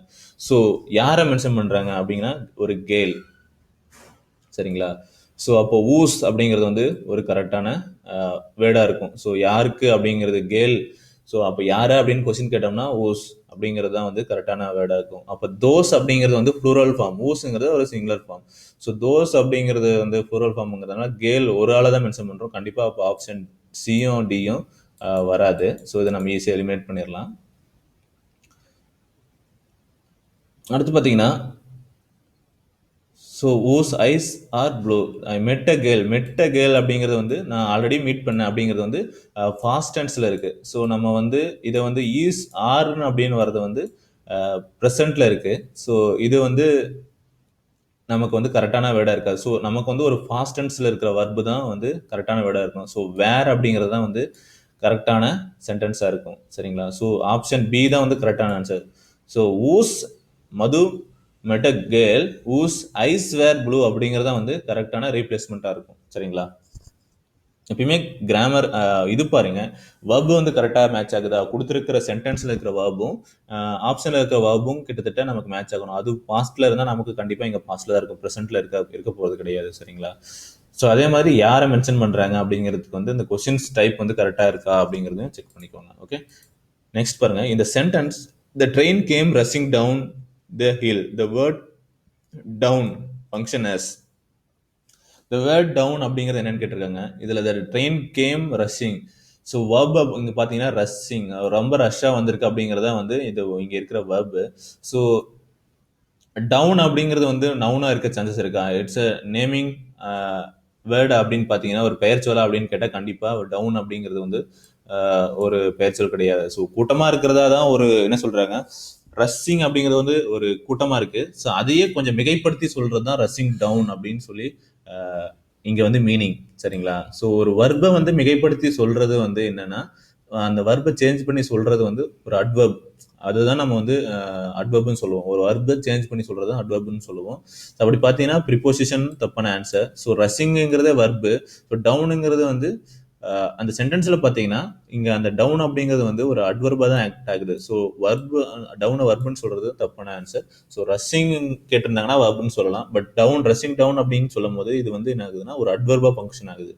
ஸோ யாரை மென்ஷன் பண்ணுறாங்க அப்படிங்கன்னா, ஒரு கேல். சரிங்களா? ஸோ அப்போ ஊஸ் அப்படிங்கிறது வந்து ஒரு கரெக்டான வேர்டாக இருக்கும். ஸோ யாருக்கு அப்படிங்கிறது கேல். ஸோ அப்போ யாரை அப்படின்னு கொஸ்டின் கேட்டோம்னா ஊஸ் அப்படிங்கிறது தான் வந்து கரெக்டான வேர்டாக இருக்கும். அப்போ தோஸ் அப்படிங்கிறது வந்து ப்ளூரல் ஃபார்ம், ஊஸுங்கிறது ஒரு சிங்குலர் ஃபார்ம். ஸோ தோஸ் அப்படிங்கிறது வந்து ப்ளூரல் ஃபார்ம்ங்கிறதுனால கேல் ஒரு ஆளை தான் மென்ஷன் பண்ணுறோம். கண்டிப்பாக அப்போ ஆப்ஷன் சியும் டியும் வராது. ஸோ இதை நம்ம ஈஸியாக எலிமினேட் பண்ணிடலாம். அடுத்து பார்த்தீங்கன்னா, so ஊஸ் eyes are blue. I met a girl அப்படிங்கிறது வந்து நான் ஆல்ரெடி மீட் பண்ணேன் அப்படிங்கிறது வந்து ஃபாஸ்ட் டென்ஸில் இருக்குது. ஸோ நம்ம வந்து இதை வந்து ஈஸ் ஆர்னு அப்படின்னு வர்றது வந்து ப்ரெசண்ட்டில் இருக்குது. ஸோ இது வந்து நமக்கு வந்து கரெக்டான வேர்டாக இருக்காது. ஸோ நமக்கு வந்து ஒரு ஃபாஸ்ட் டென்ஸில் இருக்கிற வர்பு தான் வந்து கரெக்டான வேர்டாக இருக்கும். ஸோ வேர் அப்படிங்கிறது தான் வந்து கரெக்டான சென்டென்ஸாக இருக்கும். சரிங்களா? ஸோ ஆப்ஷன் பி தான் வந்து கரெக்டான answer. So whose Madhu met a girl whose eyes were blue அப்படிங்கிறதா வந்து கரெக்டான ரீப்ளேஸ்மெண்ட்டாக இருக்கும். சரிங்களா? எப்பயுமே கிராமர் இது பாருங்க, வர்பு வந்து கரெக்டாக மேட்ச் ஆகுதா, கொடுத்துருக்கிற சென்டென்ஸில் இருக்கிற வர்பும் ஆப்ஷனில் இருக்கிற வர்பும் கிட்டத்தட்ட நமக்கு மேட்ச் ஆகணும். அது பாஸ்ட்ல இருந்தால் நமக்கு கண்டிப்பாக இங்கே பாஸ்ட்ல தான் இருக்கும், ப்ரெசென்ட்ல இருக்க போகிறது கிடையாது. சரிங்களா? ஸோ அதே மாதிரி யாரை மென்ஷன் பண்ணுறாங்க அப்படிங்கிறதுக்கு வந்து இந்த கொஸ்டின்ஸ் டைப் வந்து கரெக்டாக இருக்கா அப்படிங்கிறதையும் செக் பண்ணிக்கோங்க. ஓகே, நெக்ஸ்ட் பாருங்க, இந்த sentence the train came rushing down the hill, the word down function as the word down அப்படிங்கிறது என்னன்னு கேட்டிருக்காங்க. இதில் the train came rushing. So verb இங்கே பார்த்தீங்கன்னா ரஷ்ஷிங், ரொம்ப ரஷ்ஷாக வந்திருக்கு அப்படிங்கிறத வந்து இது இங்கே இருக்கிற வர்பு. ஸோ டவுன் அப்படிங்கிறது வந்து நவுனாக இருக்க சான்சஸ் இருக்கா? இட்ஸ் அ நேமிங் வேர்டு அப்படின்னு பார்த்தீங்கன்னா ஒரு பெயர் சொல்லா அப்படின்னு கேட்டால் கண்டிப்பாக டவுன் அப்படிங்கிறது வந்து ஒரு பெயர் சொல் கிடையாது. ஸோ கூட்டமாக இருக்கிறதா தான் ஒரு என்ன சொல்கிறாங்க, ரஷ்ஷிங் அப்படிங்கிறது வந்து ஒரு கூட்டமாக இருக்குது. ஸோ அதையே கொஞ்சம் மிகைப்படுத்தி சொல்கிறது தான் ரஷ்ஷிங் டவுன் அப்படின்னு சொல்லி இங்கே வந்து மீனிங். சரிங்களா? ஸோ ஒரு வர்பை வந்து மிகைப்படுத்தி சொல்கிறது வந்து என்னன்னா, அந்த வர்பை சேஞ்ச் பண்ணி சொல்கிறது வந்து ஒரு அட்வர்ப். அதுதான் நம்ம வந்து அட்வர்ப்னு சொல்லுவோம். ஒரு வர்பை சேஞ்ச் பண்ணி சொல்கிறது தான் அட்வர்ப்னு சொல்லுவோம். அப்படி பார்த்தீங்கன்னா ப்ரிப்போசிஷன் தப்பான ஆன்சர். ஸோ ரஷ்ஷிங்கிறதே வர்பு. ஸோ டவுனுங்கிறது வந்து அந்த சென்டென்ஸ்ல பார்த்தீங்கன்னா இங்க அந்த டவுன் அப்படிங்கிறது வந்து ஒரு அட்வர்பா தான் ஆக்ட் ஆகுது. ஸோ வர்பு டவுனை வர்புன்னு சொல்றது தப்பான ஆன்சர். ஸோ ரஷ்ஷிங் கேட்டிருந்தாங்கன்னா வர்புன்னு சொல்லலாம். பட் டவுன் ரஷ்ஷிங் டவுன் அப்படின்னு சொல்லும் போது இது வந்து என்ன ஆகுதுன்னா ஒரு அட்வர்பா ஃபங்க்ஷன் ஆகுது.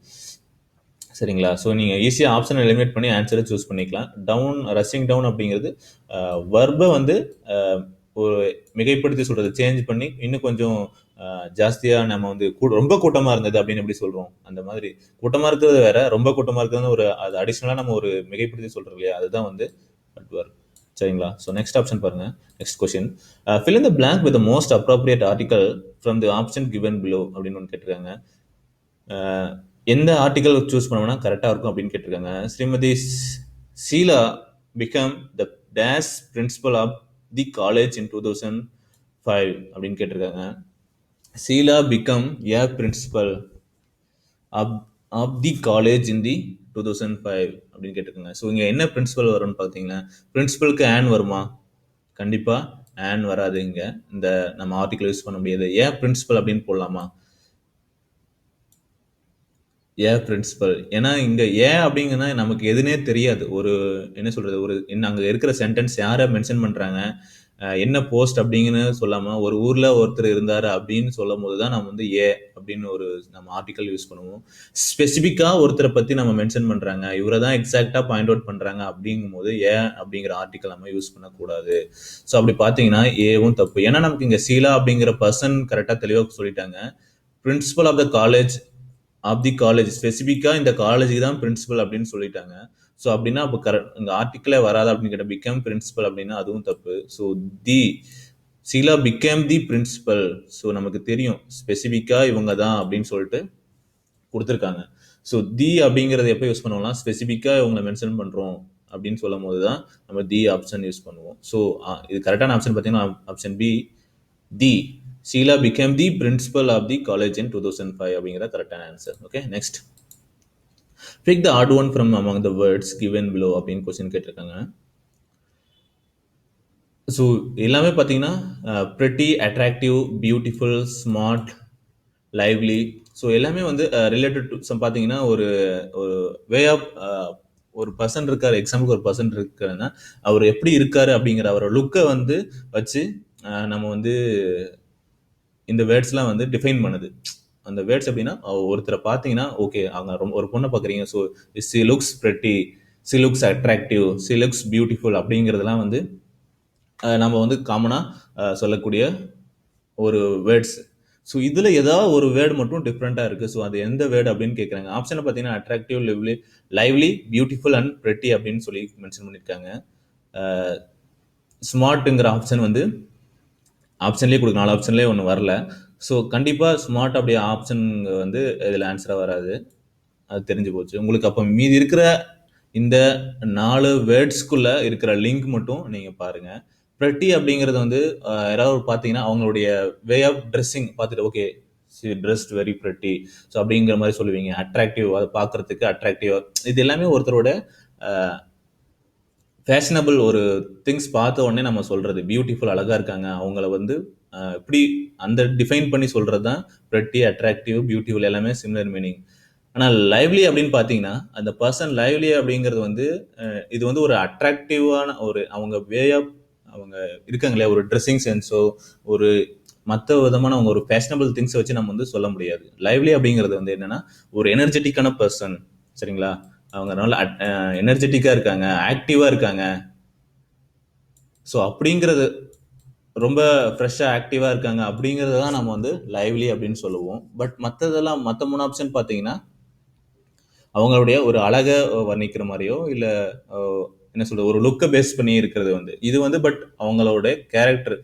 சரிங்களா? ஸோ நீங்கள் ஈஸியாக ஆப்ஷனை எலிமினேட் பண்ணி ஆன்சரை சூஸ் பண்ணிக்கலாம். டவுன் ரஷ்ஷிங் டவுன் அப்படிங்கிறது வர்பை வந்து ஒரு மிகைப்படுத்தி சொல்றது சேஞ்ச் பண்ணி இன்னும் கொஞ்சம் ஜாஸ்தியாக நம்ம வந்து ரொம்ப கூட்டமாக இருந்தது அப்படின்னு எப்படி சொல்கிறோம், அந்த மாதிரி கூட்டமாக இருக்கிறது வேற, ரொம்ப கூட்டமாக இருக்கிறது ஒரு அது அடிஷ்னலாக நம்ம ஒரு மிகைப்படுத்தி சொல்கிறோம் இல்லையா, அதுதான் வந்து அட்வர்ப். சரிங்களா? ஸோ நெக்ஸ்ட் ஆப்ஷன் பாருங்க. Next question, fill in the blank with the most appropriate article from the option given below அப்படின்னு ஒன்று கேட்டிருக்காங்க. எந்த ஆர்டிக்கல் சூஸ் பண்ணோம்னா கரெக்டாக இருக்கும் அப்படின்னு கேட்டிருக்காங்க. Shrimati Sheela became the dash principal of the college in 2005 அப்படின்னு கேட்டிருக்காங்க. Sheela became a principal of the college in the 2005 அப்படின்னு கேட்டிருக்காங்க. ஸோ இங்கே என்ன பிரின்சிபல் வரும்னு பார்த்தீங்கன்னா, பிரின்சிபலுக்கு ஆன் வருமா? கண்டிப்பாக ஆன் வராது. இங்கே இந்த நம்ம ஆர்டிக்கல் யூஸ் பண்ண முடியாது. ஏன் பிரின்சிபல் அப்படின்னு போடலாமா? ஏ பிரின்சிபல். ஏன்னா இங்க ஏ அப்படிங்கன்னா நமக்கு எதுனே தெரியாது. ஒரு என்ன சொல்றது, ஒரு அங்க இருக்கிற சென்டென்ஸ் யாரை மென்ஷன் பண்றாங்க, என்ன போஸ்ட் அப்படிங்கன்னு சொல்லாம ஒரு ஊர்ல ஒருத்தர் இருந்தாரு அப்படின்னு சொல்லும் போதுதான் நம்ம வந்து ஏ அப்படின்னு ஒரு நம்ம ஆர்டிக்கல் யூஸ் பண்ணுவோம். ஸ்பெசிபிக்கா ஒருத்தரை பத்தி நம்ம மென்ஷன் பண்றாங்க, இவரை தான் எக்ஸாக்டா பாயிண்ட் அவுட் பண்றாங்க அப்படிங்கும் போது ஏ அப்படிங்கிற ஆர்டிக்கல் நம்ம யூஸ் பண்ணக்கூடாது. ஸோ அப்படி பார்த்தீங்கன்னா ஏவும் தப்பு. ஏன்னா நமக்கு இங்க சீலா அப்படிங்கிற பர்சன் கரெக்டா தெளிவாக சொல்லிட்டாங்க. Principal of the college of the college, ஸ்பெசிஃபிக்காக இந்த காலேஜுக்கு தான் பிரின்சிபல் அப்படின்னு சொல்லிட்டாங்க. ஸோ அப்படின்னா அப்போ கரெக்ட் இங்கே ஆர்டிக்கலே வராது அப்படின்னு கேட்டால் பிகம் பிரின்சிபல் அப்படின்னா அதுவும் தப்பு. ஸோ தி சீலா பிகேம் தி பிரின்சிபல். ஸோ நமக்கு தெரியும் ஸ்பெசிஃபிக்காக இவங்க தான் அப்படின்னு சொல்லிட்டு கொடுத்துருக்காங்க. ஸோ தி அப்படிங்கிறது எப்போ யூஸ் பண்ணுவோம்னா ஸ்பெசிஃபிக்காக இவங்களை மென்ஷன் பண்ணுறோம் அப்படின்னு சொல்லும் போது தான் நம்ம தி ஆப்ஷன் யூஸ் பண்ணுவோம். ஸோ இது கரெக்டான ஆப்ஷன் பார்த்தீங்கன்னா option B, the Sheila became the principal of the college in 2005 அப்படிங்கிற கரெக்டான answer. Okay, next, pick the odd one from among the words given below அப்படின்னு கொஸ்டின் கேட்டிருக்காங்க. ஸோ எல்லாமே பார்த்தீங்கன்னா pretty, attractive, beautiful, smart, lively, so எல்லாமே வந்து related to பார்த்தீங்கன்னா ஒரு ஒரு வே ஆஃப் ஒரு பர்சன் இருக்காரு, எக்ஸாம்பிளுக்கு ஒரு பர்சன் இருக்காருன்னா அவர் எப்படி இருக்காரு அப்படிங்கிற அவரோட லுக்கை வந்து வச்சு நம்ம வந்து இந்த வேர்ட்ஸ்லாம் வந்து டிஃபைன் பண்ணுது. அந்த வேர்ட்ஸ் எப்படின்னா ஒருத்தரை பார்த்தீங்கன்னா ஓகே அவங்க ரொம்ப ஒரு பொண்ணை பார்க்குறீங்க, so C looks pretty, C looks attractive, C looks beautiful அப்படிங்கிறதுலாம் வந்து நம்ம வந்து காமனாக சொல்லக்கூடிய ஒரு வேர்ட்ஸ். ஸோ இதில் ஏதாவது ஒரு வேர்டு மட்டும் டிஃப்ரெண்ட்டாக இருக்குது. ஸோ அது எந்த வேர்டு அப்படின்னு கேட்குறாங்க. ஆப்ஷனை பார்த்தீங்கன்னா attractive, lively, beautiful and pretty அப்படின்னு சொல்லி மென்ஷன் பண்ணியிருக்காங்க. ஸ்மார்ட்டுங்கிற ஆப்ஷன் வந்து ஆப்ஷன்லேயே கொடுக்க 4 ஆப்ஷன்லேயே ஒன்று வரல. ஸோ கண்டிப்பாக ஸ்மார்ட் அப்படியே ஆப்ஷன் வந்து இதில் ஆன்சராக வராது, அது தெரிஞ்சு போச்சு உங்களுக்கு. அப்போ மீதி இருக்கிற இந்த 4 வேர்ட்ஸ்குள்ளே இருக்கிற லிங்க் மட்டும் நீங்கள் பாருங்கள். ப்ரெட்டி அப்படிங்கிறது வந்து யாராவது பார்த்தீங்கன்னா அவங்களுடைய வே ஆஃப் ட்ரெஸ்ஸிங் பார்த்துட்டு okay she dressed very pretty, so அப்படிங்கிற மாதிரி சொல்லுவீங்க. அட்ராக்டிவ், அதை பார்க்குறதுக்கு அட்ராக்டிவ், இது எல்லாமே ஒருத்தரோட ஃபேஷனபிள் ஒரு திங்ஸ் பார்த்த உடனே நம்ம சொல்கிறது. பியூட்டிஃபுல், அழகாக இருக்காங்க, அவங்கள வந்து இப்படி அந்த டிஃபைன் பண்ணி சொல்கிறது தான் ப்ரெட்டி, அட்ராக்டிவ், பியூட்டிஃபுல் எல்லாமே சிமிலர் மீனிங். ஆனால் லைவ்லி அப்படின்னு பார்த்தீங்கன்னா அந்த பர்சன் லைவ்லி அப்படிங்கிறது வந்து இது வந்து ஒரு அட்ராக்டிவான ஒரு அவங்க வே ஆஃப் அவங்க இருக்காங்க இல்லையா, ஒரு ட்ரெஸ்ஸிங் சென்ஸோ ஒரு மற்ற விதமான அவங்க ஒரு ஃபேஷனபிள் திங்ஸை வச்சு நம்ம வந்து சொல்ல முடியாது. லைவ்லி அப்படிங்கிறது வந்து என்னன்னா ஒரு எனர்ஜெட்டிக்கான பர்சன், சரிங்களா? அவங்க நல்ல எனர்ஜெட்டிக்காக இருக்காங்க, ஆக்டிவாக இருக்காங்க. ஸோ அப்படிங்கிறது ரொம்ப ஃப்ரெஷ்ஷாக ஆக்டிவாக இருக்காங்க அப்படிங்கிறத தான் நம்ம வந்து லைவ்லி அப்படின்னு சொல்லுவோம். பட் மற்றதெல்லாம் மற்ற 3 ஆப்ஷன் பார்த்தீங்கன்னா அவங்களுடைய ஒரு அழகை வர்ணிக்கிற மாதிரியோ இல்லை என்ன சொல்றது ஒரு லுக்கை பேஸ் பண்ணி இருக்கிறது வந்து இது வந்து பட் அவங்களோட கேரக்டர்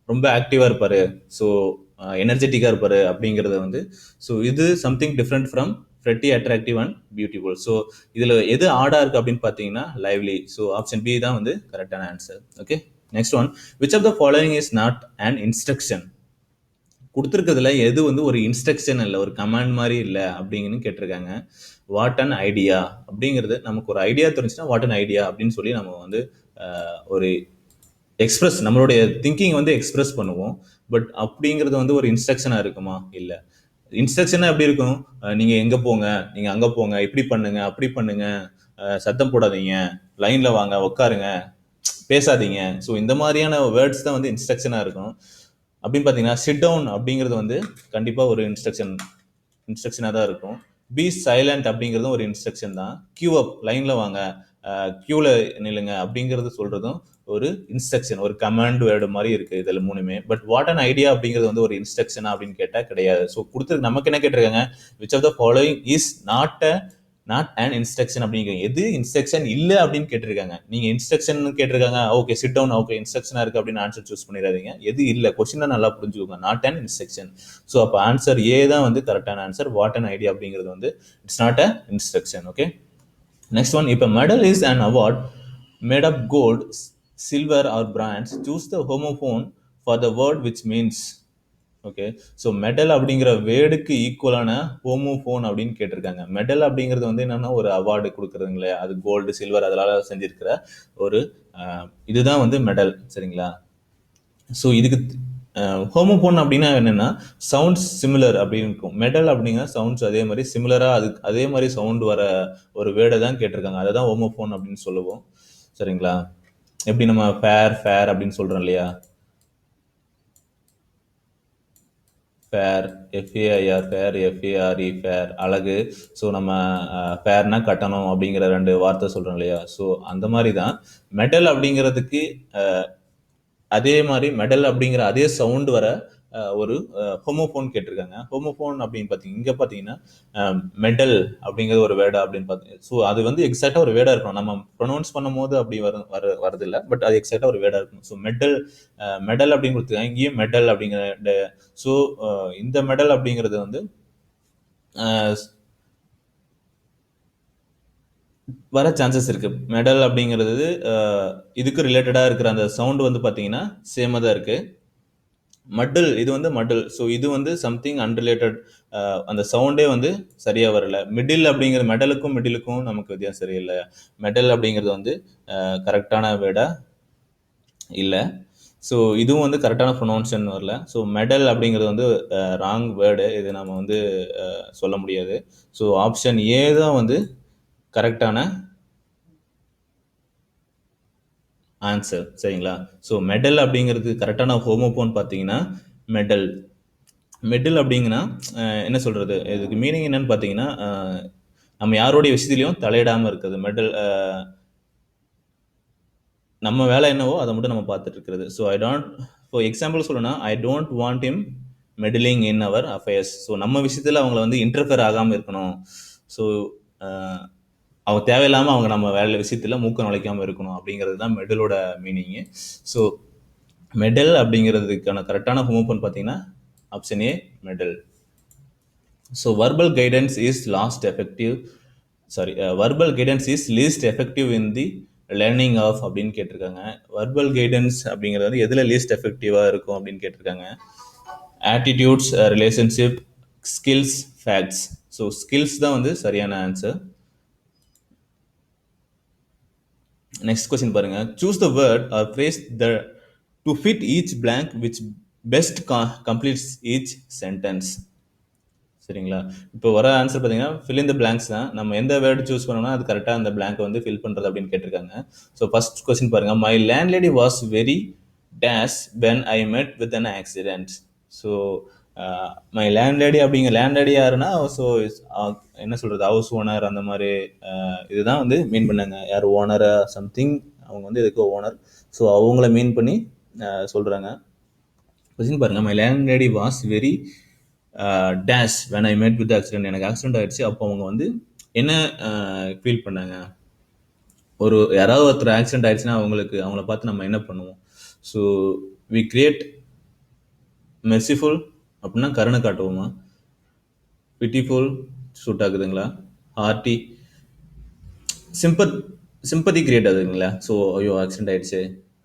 ரொம்ப ஆக்டிவாக இருப்பார், ஸோ எனர்ஜெட்டிக்காக இருப்பார் அப்படிங்கிறத வந்து ஸோ இது something different from Freddy, attractive and beautiful. So இதில் எது ஆடாக இருக்குது அப்படின்னு பார்த்தீங்கன்னா லைவ்லி. ஸோ ஆப்ஷன் பி தான் வந்து கரெக்டான answer. Okay, next one. Which of the following is not and instruction? கொடுத்துருக்கிறதுல எது வந்து ஒரு இன்ஸ்ட்ரக்ஷன் இல்லை, ஒரு கமாண்ட் மாதிரி இல்லை அப்படின்னு கேட்டிருக்காங்க. வாட் அண்ட் ஐடியா அப்படிங்கிறது நமக்கு ஒரு ஐடியா தெரிஞ்சுன்னா வாட் அண்ட் ஐடியா அப்படின்னு சொல்லி நம்ம வந்து ஒரு எக்ஸ்பிரஸ் நம்மளுடைய திங்கிங் வந்து எக்ஸ்பிரஸ் பண்ணுவோம். பட் அப்படிங்கிறது வந்து ஒரு இன்ஸ்ட்ரக்ஷனாக இருக்குமா? இல்லை. இன்ஸ்ட்ரக்ஷனாக எப்படி இருக்கும்? நீங்கள் எங்கே போங்க, நீங்கள் அங்கே போங்க, இப்படி பண்ணுங்க, அப்படி பண்ணுங்க, சத்தம் போடாதீங்க, லைனில் வாங்க, உட்காருங்க, பேசாதீங்க. ஸோ இந்த மாதிரியான வேர்ட்ஸ் தான் வந்து இன்ஸ்ட்ரக்ஷனாக இருக்கும். அப்படின்னு பார்த்தீங்கன்னா சிட் டவுன் அப்படிங்கிறது வந்து கண்டிப்பாக ஒரு இன்ஸ்ட்ரக்ஷனாக தான் இருக்கும். பி சைலண்ட் அப்படிங்கிறதும் ஒரு இன்ஸ்ட்ரக்ஷன் தான். கியூ அப், லைனில் வாங்க, கியூவில் நில்லுங்க அப்படிங்கிறது சொல்கிறதும் ஒரு இன்ஸ்ட்ரக்ஷன், ஒரு கமாண்ட் வேர்டு மாதிரி இருக்குது இதில் மூணுமே. பட் வாட் அண்ட் ஐடியா அப்படிங்கிறது வந்து ஒரு இன்ஸ்ட்ரக்ஷனா அப்படின்னு கேட்டால் கிடையாது. ஸோ கொடுத்து நமக்கு என்ன கேட்டிருக்காங்க? Which of the following is not and instruction அப்படிங்கிறீங்க. எது இன்ஸ்ட்ரக்ஷன் இல்லை அப்படின்னு கேட்டிருக்காங்க. நீங்கள் இன்ஸ்ட்ரக்ஷன் கேட்டிருக்காங்க, ஓகே சிட் டவுன், ஓகே இன்ஸ்ட்ரக்ஷனாக இருக்குது அப்படின்னு ஆன்சர் சூஸ் பண்ணிடாதீங்க. எது இல்லை, கொஸ்டினை நல்லா புரிஞ்சுக்கோங்க. Not and instruction. ஸோ அப்போ ஆன்சர் ஏ தான் வந்து கரெக்டான ஆன்சர். வாட் அண்ட் ஐடியா அப்படிங்கிறது வந்து it's not a instruction. Okay, next one. இப்போ medal is an award made of gold, silver or bronze. Choose the homophone for the word which means. Okay, so medal அப்படிங்கிற வேர்டுக்கு ஈக்குவலான homophone அப்படின்னு கேட்டிருக்காங்க. Medal அப்படிங்கிறது வந்து என்னன்னா ஒரு அவார்டு கொடுக்குறதுங்களே, அது கோல்டு, சில்வர் அதனால செஞ்சிருக்கிற ஒரு இதுதான் வந்து மெடல், சரிங்களா? ஸோ இதுக்கு ஹோமோஃபோன் அப்படின்னா என்னன்னா சவுண்ட்ஸ் சிமிலர் அப்படின்னு இருக்கும். மெடல் அப்படிங்கிற சவுண்ட்ஸ் அதே மாதிரி சிமிலராக அது அதே மாதிரி சவுண்ட் வர ஒரு வேர்டை தான் கேட்டிருக்காங்க. அதை தான் ஹோமோஃபோன் அப்படின்னு சொல்லுவோம், சரிங்களா? எப்படி நம்ம ஃபேர் ஃபேர் அப்படின்னு சொல்கிறோம் இல்லையா, ஃபேர், எஃப்ஏஐஆர் ஃபேர், எஃப்ஏஆர்இ ஃபேர் அழகு. ஸோ நம்ம ஃபேர்னா கட்டணும் அப்படிங்கிற 2 வார்த்தை சொல்கிறோம் இல்லையா. ஸோ அந்த மாதிரி தான் மெடல் அப்படிங்கிறதுக்கு அதே மாதிரி மெடல் அப்படிங்கிற அதே சவுண்ட் வர ஒரு ஹோமோஃபோன் கேட்டிருக்காங்க. ஹோமோஃபோன் அப்படின்னு பார்த்தீங்க இங்கே பார்த்தீங்கன்னா மெடல் அப்படிங்கிறது ஒரு வேர்டா அப்படின்னு பார்த்தீங்க. ஸோ அது வந்து எக்ஸாக்டாக ஒரு வேர்டாக இருக்கணும். நம்ம ப்ரொனவுன்ஸ் பண்ணும் போது அப்படி வரதில்லை, பட் அது எக்ஸாக்டாக ஒரு வேர்டாக இருக்கணும். ஸோ மெடல் அப்படின்னு கொடுத்துருக்காங்க. இங்கேயும் மெடல் அப்படிங்கிற. ஸோ இந்த மெடல் அப்படிங்கிறது வந்து வர சான்சஸ் இருக்கு. மெடல் அப்படிங்கிறது இதுக்கு ரிலேட்டடாக இருக்கிற அந்த சவுண்ட் வந்து பார்த்தீங்கன்னா சேமாக தான் இருக்கு. மட்டில், இது வந்து மட்டில். ஸோ இது வந்து சம்திங் அன்ரிலேட்டட், அந்த சவுண்டே வந்து சரியாக வரல. மிடில் அப்படிங்கிற மெடலுக்கும் மிடிலுக்கும் நமக்கு வித்தியாசம் சரியில்லை. மெடல் அப்படிங்கிறது வந்து கரெக்டான வேர்டா இல்லை. ஸோ இதுவும் வந்து கரெக்டான ப்ரொனவுன்சேஷன் வரல. ஸோ மெடல் அப்படிங்கிறது வந்து ராங் வேர்டு, இது நம்ம வந்து சொல்ல முடியாது. ஸோ ஆப்ஷன் ஏ தான் வந்து கரெக்டான ஆன்சர், சரிங்களா? ஸோ மெடல் அப்படிங்கிறது கரெக்டான ஹோமோஃபோன் பார்த்தீங்கன்னா மெடல். மெடல் அப்படிங்கன்னா என்ன சொல்கிறது, இதுக்கு மீனிங் என்னன்னு பார்த்தீங்கன்னா நம்ம யாரோடைய விஷயத்துலையும் தலையிடாமல் இருக்குது. மெடல் நம்ம வேலை என்னவோ அதை மட்டும் நம்ம பார்த்துட்டு இருக்கிறது. ஸோ ஃபார் எக்ஸாம்பிள் சொல்லணும்னா I don't want him meddling in our affairs. So நம்ம விஷயத்தில் அவங்கள வந்து இன்டர்ஃபியர் ஆகாமல் இருக்கணும். ஸோ அவங்க தேவையில்லாமல் அவங்க நம்ம வேலை விஷயத்தில் மூக்க நுழைக்காமல் இருக்கணும் அப்படிங்கிறது தான் மெடலோட மீனிங்கு. ஸோ மெடல் அப்படிங்கிறதுக்கான கரெக்டான ஹோமோஃபோன் பார்த்தீங்கன்னா option A medal. So verbal guidance is least effective in the learning of அப்படின்னு கேட்டிருக்காங்க. வர்பல் கைடன்ஸ் அப்படிங்கிறது வந்து எதில் லீஸ்ட் எஃபெக்டிவாக இருக்கும் அப்படின்னு கேட்டிருக்காங்க. Attitudes, relationship, skills, facts. So skills தான் வந்து சரியான ஆன்சர். நெக்ஸ்ட் கொஸ்டின் பாருங்க. Choose the word R phrase to fit each blank which best completes each sentence. சரிங்களா? இப்போ வர ஆன்சர் பார்த்தீங்கன்னா fill in the blanks தான். நம்ம எந்த வேர்டு சூஸ் பண்ணோம்னா அது கரெக்டாக அந்த blank வந்து ஃபில் பண்ணுறது அப்படின்னு கேட்டிருக்காங்க. ஸோ ஃபர்ஸ்ட் கொஸ்டின் பாருங்க, my landlady was very dash when I met with an accident. So my landlady அப்படிங்கிற லேண்ட்லேடி யாருன்னா ஸோ என்ன சொல்கிறது, ஹவுஸ் ஓனர் அந்த மாதிரி இதுதான் வந்து மீன் பண்ணாங்க. யார் ஓனரா சம்திங், அவங்க வந்து எதுக்கு ஓனர், ஸோ அவங்கள மீன் பண்ணி சொல்கிறாங்க. கொஸ்டின் பாருங்க, my landlady was very dash when I met with the accident. எனக்கு ஆக்சிடென்ட் ஆயிடுச்சு, அப்போ அவங்க வந்து என்ன ஃபீல் பண்ணாங்க. ஒரு யாராவது ஒருத்தர் ஆக்சிடென்ட் ஆயிடுச்சுன்னா அவங்கள பார்த்து நம்ம என்ன பண்ணுவோம். ஸோ வி கிரியேட் மெர்சிஃபுல் அப்படின்னா கருணை காட்டுவோமா, பிட்டிஃபுல் சூட் ஆகுதுங்களா, ஹார்ட்டி சிம்பத்தி கிரியேட் ஆகுதுங்களா. ஸோ ஐயோ ஆக்சிடென்ட் ஆயிடுச்சு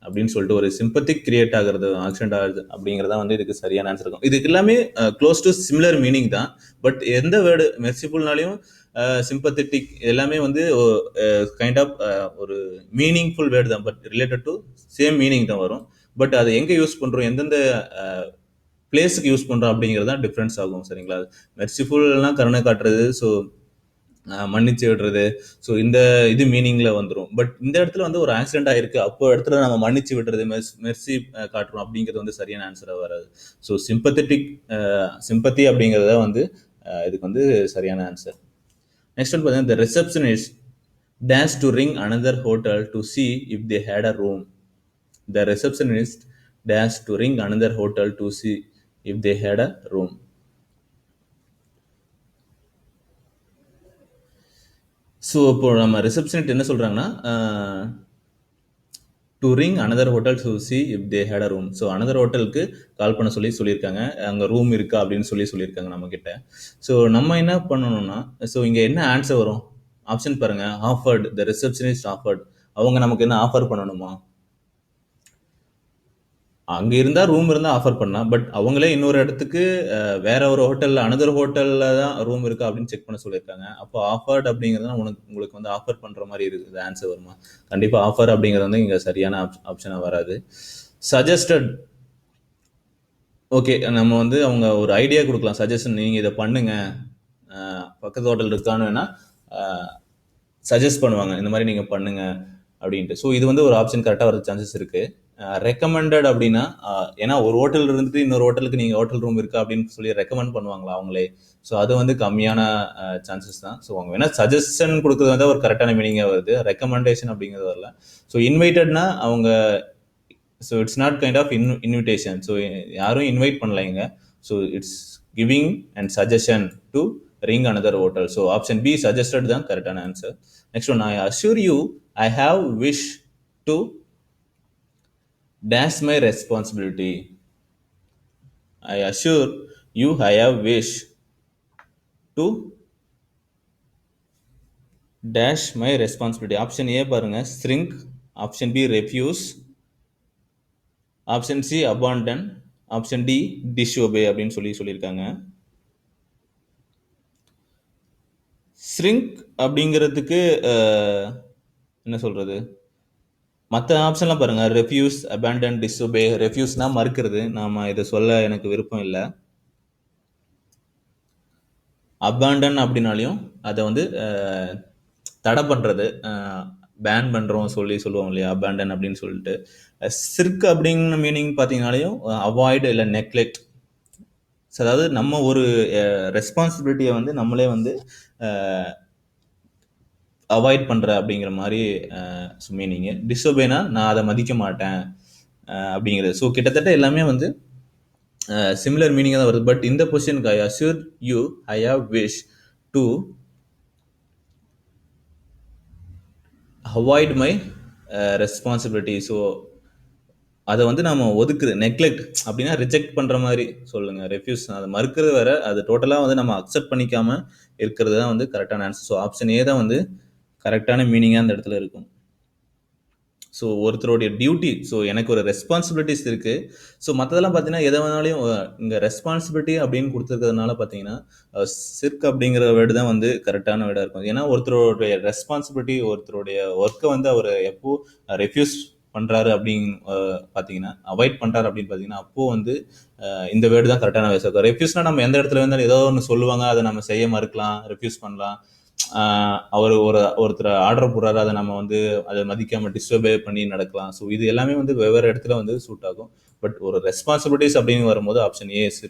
அப்படின்னு சொல்லிட்டு ஒரு சிம்பத்திக் கிரியேட் ஆகுறது, ஆக்சிடென்ட் ஆகுது அப்படிங்கிறதா வந்து இதுக்கு சரியான ஆன்சர் இருக்கும். இதுக்கு எல்லாமே க்ளோஸ் டு சிமிலர் மீனிங் தான். பட் எந்த வேர்டு மெர்சிஃபுல்னாலையும் சிம்பத்தட்டிக் எல்லாமே வந்து கைண்ட் ஆஃப் ஒரு மீனிங்ஃபுல் வேர்டு தான், but related to same meaning தான் வரும். பட் அதை எங்கே யூஸ் பண்ணுறோம், எந்தெந்த பிளேஸுக்கு யூஸ் பண்ணுறோம் அப்படிங்கிறது தான் டிஃப்ரென்ஸ் ஆகும். சரிங்களா? மெர்சிஃபுல்னா கருணை காட்டுறது, ஸோ மன்னிச்சு விடுறது, ஸோ இந்த இது மீனிங்கில் வந்துடும். பட் இந்த இடத்துல வந்து ஒரு ஆக்சிடென்ட் ஆயிருக்கு, அப்போ இடத்துல நம்ம மன்னிச்சு விடுறது, மெர்சி காட்டுறோம் அப்படிங்கிறது வந்து சரியான ஆன்சராக வராது. ஸோ சிம்பத்தி அப்படிங்கிறத வந்து இதுக்கு வந்து சரியான ஆன்சர். நெக்ஸ்ட் வந்து பார்த்தீங்கன்னா, the receptionist dash to ring another hotel to see if they had a room. The receptionist dash to ring another hotel to see if they had a room. So இப்போ நம்ம receptionist என்ன சொல்கிறாங்கன்னா, to ring another hotel to see if they had a room. So another ஹோட்டலுக்கு call பண்ண சொல்லியிருக்காங்க, அங்கே room இருக்கா அப்படின்னு சொல்லியிருக்காங்க நம்மக்கிட்ட. ஸோ நம்ம என்ன பண்ணணும்னா, ஸோ இங்கே என்ன ஆன்சர் வரும், ஆப்ஷன் பாருங்க, ஆஃபர்ட், த ரிசப்ஷனிஸ்ட் ஆஃபர்ட். அவங்க நமக்கு என்ன ஆஃபர் பண்ணணுமா, அங்கே இருந்தால் ரூம் இருந்தால் ஆஃபர் பண்ணலாம். பட் அவங்களே இன்னொரு இடத்துக்கு வேற ஒரு ஹோட்டலில் அனதர் ஹோட்டலில் தான் ரூம் இருக்கா அப்படின்னு செக் பண்ண சொல்லியிருக்காங்க. அப்போ ஆஃபர்ட் அப்படிங்கிறது உங்களுக்கு வந்து ஆஃபர் பண்ணுற மாதிரி இருக்குது ஆன்சர் வருமா? கண்டிப்பாக ஆஃபர் அப்படிங்கிறது வந்து இங்கே சரியான ஆப்ஷனாக வராது. சஜஸ்டட், ஓகே, நம்ம வந்து அவங்க ஒரு ஐடியா கொடுக்கலாம், சஜஷன், நீங்கள் இதை பண்ணுங்க, பக்கத்து ஹோட்டல் இருக்கான்னு வேணா சஜஸ்ட் பண்ணுவாங்க, இந்த மாதிரி நீங்கள் பண்ணுங்க அப்படின்ட்டு. ஸோ இது வந்து ஒரு ஆப்ஷன் கரெக்டாக வர சான்சஸ் இருக்குது. ரெக்கமெண்டட் அப்படின்னா, ஏன்னா ஒரு ஹோட்டல் இருந்துட்டு இன்னொரு ஹோட்டலுக்கு நீங்கள் ஹோட்டல் ரூம் இருக்கா அப்படின்னு சொல்லி ரெக்கமெண்ட் பண்ணுவாங்களா அவங்களே. ஸோ அது வந்து கம்மியான சான்சஸ் தான். ஸோ அவங்க வேணா சஜஷன் கொடுக்குறது வந்து ஒரு கரெக்டான மீனிங்காக வருது, ரெக்கமெண்டேஷன் அப்படிங்கிறது வரல. ஸோ இன்வைட்டட்னா அவங்க, so it's not kind of invitation. So யாரும் இன்வைட் பண்ணலைங்க. So it's giving and suggestion to ring another hotel. So option B suggested தான் கரெக்டான ஆன்சர். Next one, I assure you I have wish to dash my responsibility. I assure you I have wish to dash my responsibility. Option A பாருங்க, shrink. Option B refuse. Option C abandon. Option D disobey அப்படின்னு சொல்லியிருக்காங்க. shrink அப்படிங்கிறதுக்கு என்ன சொல்றது, மற்ற ஆப்ஷன்லாம் பாருங்க, refuse, abandon, disobey. ரெஃப்யூஸ்னா மறுக்கிறது, நாம இதை சொல்ல எனக்கு விருப்பம் இல்லை. அபேண்டன் அப்படின்னாலையும் அதை வந்து தடை பண்ணுறது, பேன் பண்ணுறோம் சொல்லுவோம் இல்லையா, அபேண்டன் அப்படின்னு சொல்லிட்டு. சிர்க் அப்படிங்கிற மீனிங் பார்த்தீங்கன்னாலையும் அவாய்டு இல்லை நெக்லெக்ட். அதாவது நம்ம ஒரு ரெஸ்பான்சிபிலிட்டியை வந்து நம்மளே வந்து அவாய்ட் பண்ணுற அப்படிங்கிற மாதிரி மீனிங்கு. டிஸ்ஒபேனா நான் அதை மதிக்க மாட்டேன் அப்படிங்கிறது. ஸோ கிட்டத்தட்ட எல்லாமே வந்து சிமிலர் மீனிங்காக தான் வருது. பட் இந்த பொசிஷனுக்கு I assure you I have wish to avoid my responsibility. So அதை வந்து நம்ம ஒதுக்குது, நெக்லெக்ட் அப்படின்னா ரிஜெக்ட் பண்ணுற மாதிரி சொல்லுங்க. ரெஃப்யூஸ் அதை மறுக்கிறது வேற, அது டோட்டலாக வந்து நம்ம அக்செப்ட் பண்ணிக்காம இருக்கிறது தான் வந்து கரெக்டான ஆன்சர். ஸோ ஆப்ஷன் ஏ தான் வந்து கரெக்டான மீனிங்காக அந்த இடத்துல இருக்கும். ஸோ ஒருத்தருடைய டியூட்டி, ஸோ எனக்கு ஒரு ரெஸ்பான்சிபிலிட்டிஸ் இருக்குது. ஸோ மற்றதெல்லாம் பார்த்தீங்கன்னா எதை வேணாலையும் இங்கே ரெஸ்பான்சிபிலிட்டி அப்படின்னு கொடுத்துருக்கிறதுனால பார்த்தீங்கன்னா சிர்க் அப்படிங்கிற வேர்டு தான் வந்து கரெக்டான வேர்டாக இருக்கும். ஏன்னா ஒருத்தருடைய ரெஸ்பான்சிபிலிட்டி, ஒருத்தருடைய ஒர்க்கை வந்து அவர் எப்போ ரெஃப்யூஸ் பண்றாரு அப்படின்னு பார்த்தீங்கன்னா, அவாய்ட் பண்றாரு அப்படின்னு பார்த்தீங்கன்னா, அப்போ வந்து இந்த வேர்டு தான் கரெக்டான வேர்ட்ஸ் இருக்கும். ரெஃப்யூஸ்னா நம்ம எந்த இடத்துல இருந்தாலும் ஏதோ ஒன்று சொல்லுவாங்க, அதை நம்ம செய்ய மறுக்கலாம், ரெஃப்யூஸ் பண்ணலாம். அவர் ஒருத்தர் ஆர்டர் போடுறாரு, அதை நம்ம வந்து அதை மதிக்காம டிஸ்டர்பே பண்ணி நடக்கலாம். ஸோ இது எல்லாமே வந்து வெவ்வேறு இடத்துல வந்து சூட் ஆகும். பட் ஒரு ரெஸ்பான்சிபிலிட்டிஸ் அப்படின்னு வரும்போது option A is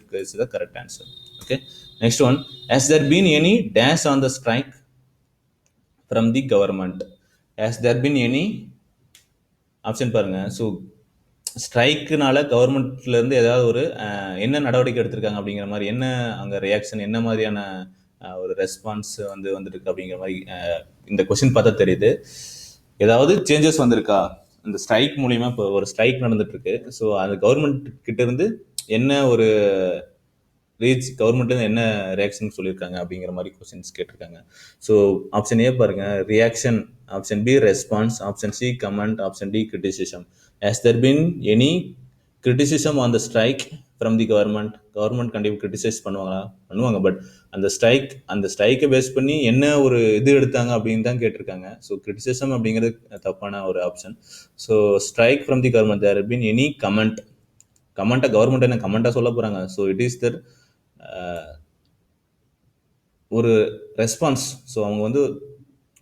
the correct answer. Okay, next one. Has there been any dash on the strike from the government? Has there been any option பாருங்க. ஸோ ஸ்ட்ரைக்குனால கவர்மெண்ட்ல இருந்து ஏதாவது ஒரு என்ன நடவடிக்கை எடுத்திருக்காங்க அப்படிங்கிற மாதிரி, என்ன அங்கே ரியாக்ஷன், என்ன மாதிரியான ஒரு ரெஸ்பான்ஸ் வந்து வந்துருக்கு அப்படிங்கிற மாதிரி இந்த கொஸ்டின் பார்த்தா தெரியுது. ஏதாவது சேஞ்சஸ் வந்திருக்கா இந்த ஸ்ட்ரைக் மூலியமா? இப்போ ஒரு ஸ்ட்ரைக் நடந்துட்டு இருக்கு. ஸோ அந்த கவர்மெண்ட் கிட்ட இருந்து என்ன ஒரு கவர்மெண்ட்ல என்ன ரியாக்ஷன் சொல்லியிருக்காங்க அப்படிங்கிற மாதிரி கொஸ்டின்ஸ் கேட்டிருக்காங்க. ஸோ ஆப்ஷன் ஏ பாருங்க, reaction. Option B response. Option C comment. Option D criticism. Has there been any criticism on the strike from the government? Government கண்டிப்பாக கிரிட்டிசைஸ் பண்ணுவாங்க. பட் அந்த ஸ்ட்ரைக்கை பேஸ் பண்ணி என்ன ஒரு இது எடுத்தாங்க அப்படின்னு தான் கேட்டிருக்காங்க. ஸோ கிரிட்டிசிசம் அப்படிங்கிறது தப்பான ஒரு option. So strike from the government, there been any comment. Government என்ன கமெண்டா சொல்ல போறாங்க? ஸோ இட் இஸ் தர் ஒரு ரெஸ்பான்ஸ். ஸோ அவங்க வந்து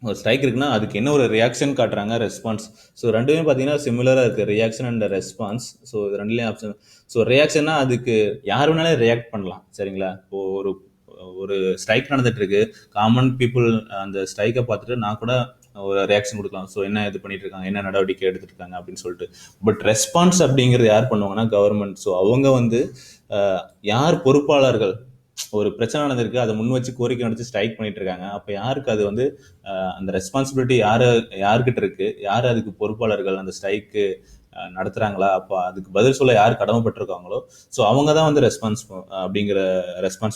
ஒரு ஸ்ட்ரைக் இருக்குன்னா அதுக்கு என்ன ஒரு ரியாக்ஷன் காட்டுறாங்க, ரெஸ்பான்ஸ். ஸோ ரெண்டுமே பார்த்தீங்கன்னா சிமிலராக இருக்குது, ரியாக்ஷன் அண்ட் ரெஸ்பான்ஸ். ஸோ இது ரெண்டுலேயும் ஆப்ஷன். ஸோ ரியாக்ஷன்னா அதுக்கு யார் வேணாலும் ரியாக்ட் பண்ணலாம், சரிங்களா? இப்போ ஒரு ஒரு ஸ்ட்ரைக் நடந்துட்டு இருக்கு, காமன் பீப்புள் அந்த ஸ்ட்ரைக்கை பார்த்துட்டு நான் கூட ஒரு ரியாக்ஷன் கொடுக்கலாம். ஸோ என்ன இது பண்ணிட்டு இருக்காங்க, என்ன நடவடிக்கை எடுத்துட்டு இருக்காங்க அப்படின்னு சொல்லிட்டு. பட் ரெஸ்பான்ஸ் அப்படிங்கிறது யார் பண்ணுவாங்கன்னா கவர்மெண்ட். ஸோ அவங்க வந்து யார் பொறுப்பாளர்கள், ஒரு பிரச்சனை நடந்திருக்கு, அதை முன் வச்சு கோரிக்கை நடத்தி ஸ்ட்ரைக் பண்ணிட்டு இருக்காங்க. அப்போ யாருக்கு அது வந்து அந்த ரெஸ்பான்சிபிலிட்டி யாருக்கிட்ட இருக்கு, யார் அதுக்கு பொறுப்பாளர்கள், அந்த ஸ்ட்ரைக்கு நடத்துறாங்களா, அப்போ அதுக்கு பதில் சொல்ல யார் கடமைப்பட்டிருக்காங்களோ ஸோ அவங்க தான் வந்து ரெஸ்பான்ஸ்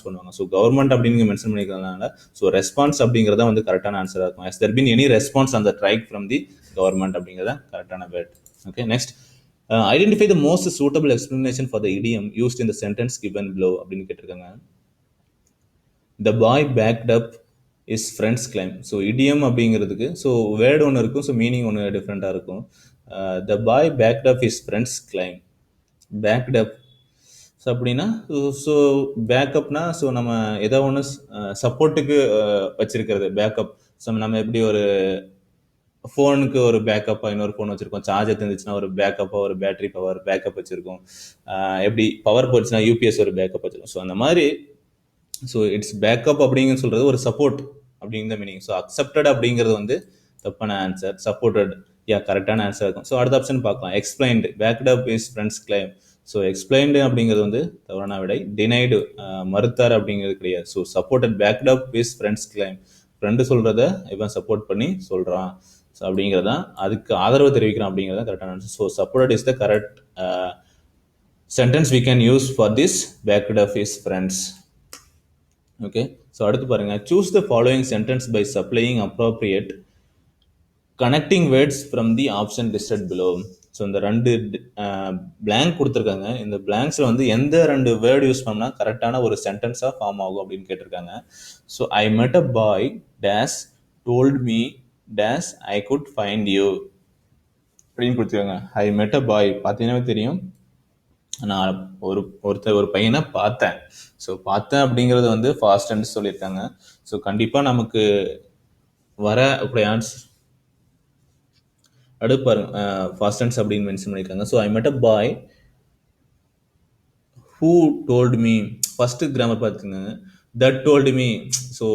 பண்ணுவாங்க. ஸோ கவர்மெண்ட் அப்படின்னு மென்ஷன் பண்ணிக்கிறதுனால ஸோ ரெஸ்பான்ஸ் அப்படிங்கிறத வந்து கரெக்டான ஆன்சராக இருக்கும். Has there been any response on the strike from the government அப்படிங்கிறத கரெக்டான word. Okay, next. Identify the most suitable explanation for the idiom used in the sentence given below அப்படின்னு கேட்டிருக்காங்க. The boy backed up his friend's claim. So idiom அப்படிங்கிறதுக்கு so word ஒன்று இருக்கும், so meaning ஒன்று டிஃப்ரெண்ட்டாக இருக்கும். The boy backed up his friend's claim. Backed up so அப்படின்னா, so பேக்கப்னா ஸோ நம்ம ஏதோ ஒன்று சப்போர்ட்டுக்கு வச்சிருக்கிறது பேக்கப். ஸோ நம்ம எப்படி ஒரு ஃபோனுக்கு ஒரு பேக்கப்பாக இன்னொரு ஃபோன் வச்சுருக்கோம், சார்ஜர் இருந்துச்சுன்னா ஒரு பேக்கப்பாக ஒரு பேட்டரி பவர் பேக்கப் வச்சுருக்கோம், எப்படி பவர் போச்சுன்னா யூபிஎஸ் ஒரு பேக்கப் வச்சுருக்கோம். ஸோ அந்த மாதிரி ஸோ இட்ஸ் பேக்கப் அப்படிங்கிற சொல்கிறது ஒரு சப்போர்ட் அப்படிங்கிற மீனிங். ஸோ அக்செப்டட் அப்படிங்கிறது வந்து தப்பான ஆன்சர், சப்போர்ட்டட் கரெக்டான ஆன்சர் இருக்கும். ஸோ அடுத்த ஆப்ஷன் பார்க்கலாம். Explained fact up his friend's claim. So explained அப்படிங்கிறது வந்து தவறான விடை. டினைடு மறுத்தார் அப்படிங்கிறது கிடையாது. So supported fact up his friend's claim. Friend சொல்கிறத இவன் சப்போர்ட் பண்ணி சொல்கிறான் ஸோ அப்படிங்கிறதான், அதுக்கு ஆதரவு தெரிவிக்கிறான் அப்படிங்கிறத கரெக்டான answer. So supported is the correct sentence we can use for this backed up is friends. Okay, so அடுத்து பாருங்க. Choose the following sentence by supplying appropriate connecting words from the option listed below. So இந்த ரெண்டு blank கொடுத்துருக்காங்க. இந்த பிளாங்க்ஸில் வந்து எந்த ரெண்டு word use பண்ணா கரெக்டான ஒரு சென்டென்ஸாக ஃபார்ம் ஆகும் அப்படின்னு கேட்டிருக்காங்க. So I met a boy dash told me dash I could find you அப்படின்னு கொடுத்துருக்காங்க. ஐ met a boy பார்த்தீங்கன்னா தெரியும், நான் ஒரு பையனை பார்த்தேன். ஸோ பார்த்தேன் அப்படிங்கிறது வந்து ஃபாஸ்ட் டென்ஸ் சொல்லியிருக்காங்க. ஸோ கண்டிப்பாக நமக்கு வர அப்படி ஆன்சர் அடுத்து பாருங்க, ஃபாஸ்ட் டென்ஸ் அப்படின்னு மென்ஷன் பண்ணியிருக்காங்க. So I met a boy who told me. First grammar பார்த்துக்கோங்க, தட் told me. ஸோ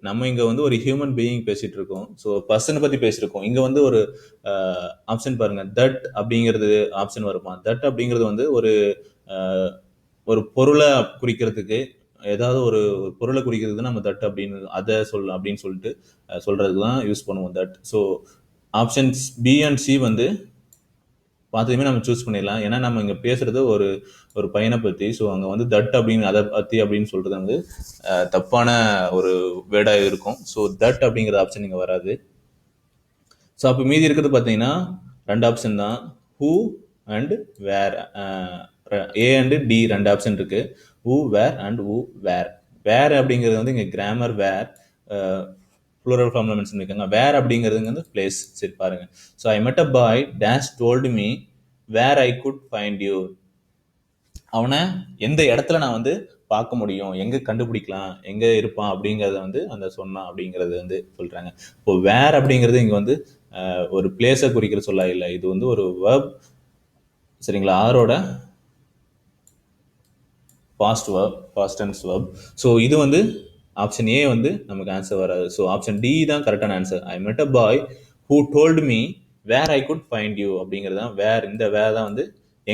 நம்ம இங்கே வந்து ஒரு ஹியூமன் பீயிங் பேசிகிட்டு இருக்கோம். ஸோ பர்சனை பற்றி பேசியிருக்கோம். இங்கே வந்து ஒரு ஆப்ஷன் பாருங்கள், தட் அப்படிங்கிறது ஆப்ஷன் வருமா? தட் அப்படிங்கிறது வந்து ஒரு பொருளை குறிக்கிறதுக்கு, ஏதாவது ஒரு பொருளை குறிக்கிறதுக்கு நம்ம தட் அப்படின்னு அப்படின்னு சொல்லிட்டு சொல்கிறதுக்கு தான் யூஸ் பண்ணுவோம் that. So options B and C வந்து பார்த்ததுமே நம்ம சூஸ் பண்ணிடலாம். ஏன்னா நம்ம இங்கே பேசுறது ஒரு பையனை பற்றி. ஸோ அங்கே வந்து தட் அப்படின்னு அதை பற்றி அப்படின்னு சொல்கிறது வந்து தப்பான ஒரு வேர்டாக இருக்கும். ஸோ தட் அப்படிங்கிற ஆப்ஷன் இங்கே வராது. ஸோ அப்போ மீதி இருக்கிறது பார்த்தீங்கன்னா ரெண்டு ஆப்ஷன் தான், who and were. A and D ரெண்டு ஆப்ஷன் இருக்கு, who were and who were. Were அப்படிங்கிறது வந்து இங்கே கிராமர் வேர், ப்ளூரல் ஃபார்ம்ல மென்ஷன் பண்ணிருக்காங்க. வேர் அப்படிங்கிறதுங்க வந்து பிளேஸ். சரி பாருங்க. So I met a boy dash told me where I could find you. அவனை எந்த இடத்துல நான் வந்து பார்க்க முடியும், எங்க கண்டுபிடிக்கலாம், எங்க இருப்பான் அப்படிங்கறத வந்து அந்த சொன்னான் அப்படிங்கறது வந்து சொல்றாங்க. இப்போ வேர் அப்படிங்கிறது இங்க வந்து ஒரு பிளேஸை குறிக்கிற சொல்லா இல்லை, இது வந்து ஒரு வெர்ப். சரிங்களா, ஆரோட past verb, past tense verb. So இது வந்து ஆப்ஷன் ஏ வந்து நமக்கு ஆன்சர் வராது. ஸோ ஆப்ஷன் டி தான் கரெக்டான answer. I met a boy who told me where I could find you அப்படிங்கிறது தான் வேர். இந்த வேர் தான் வந்து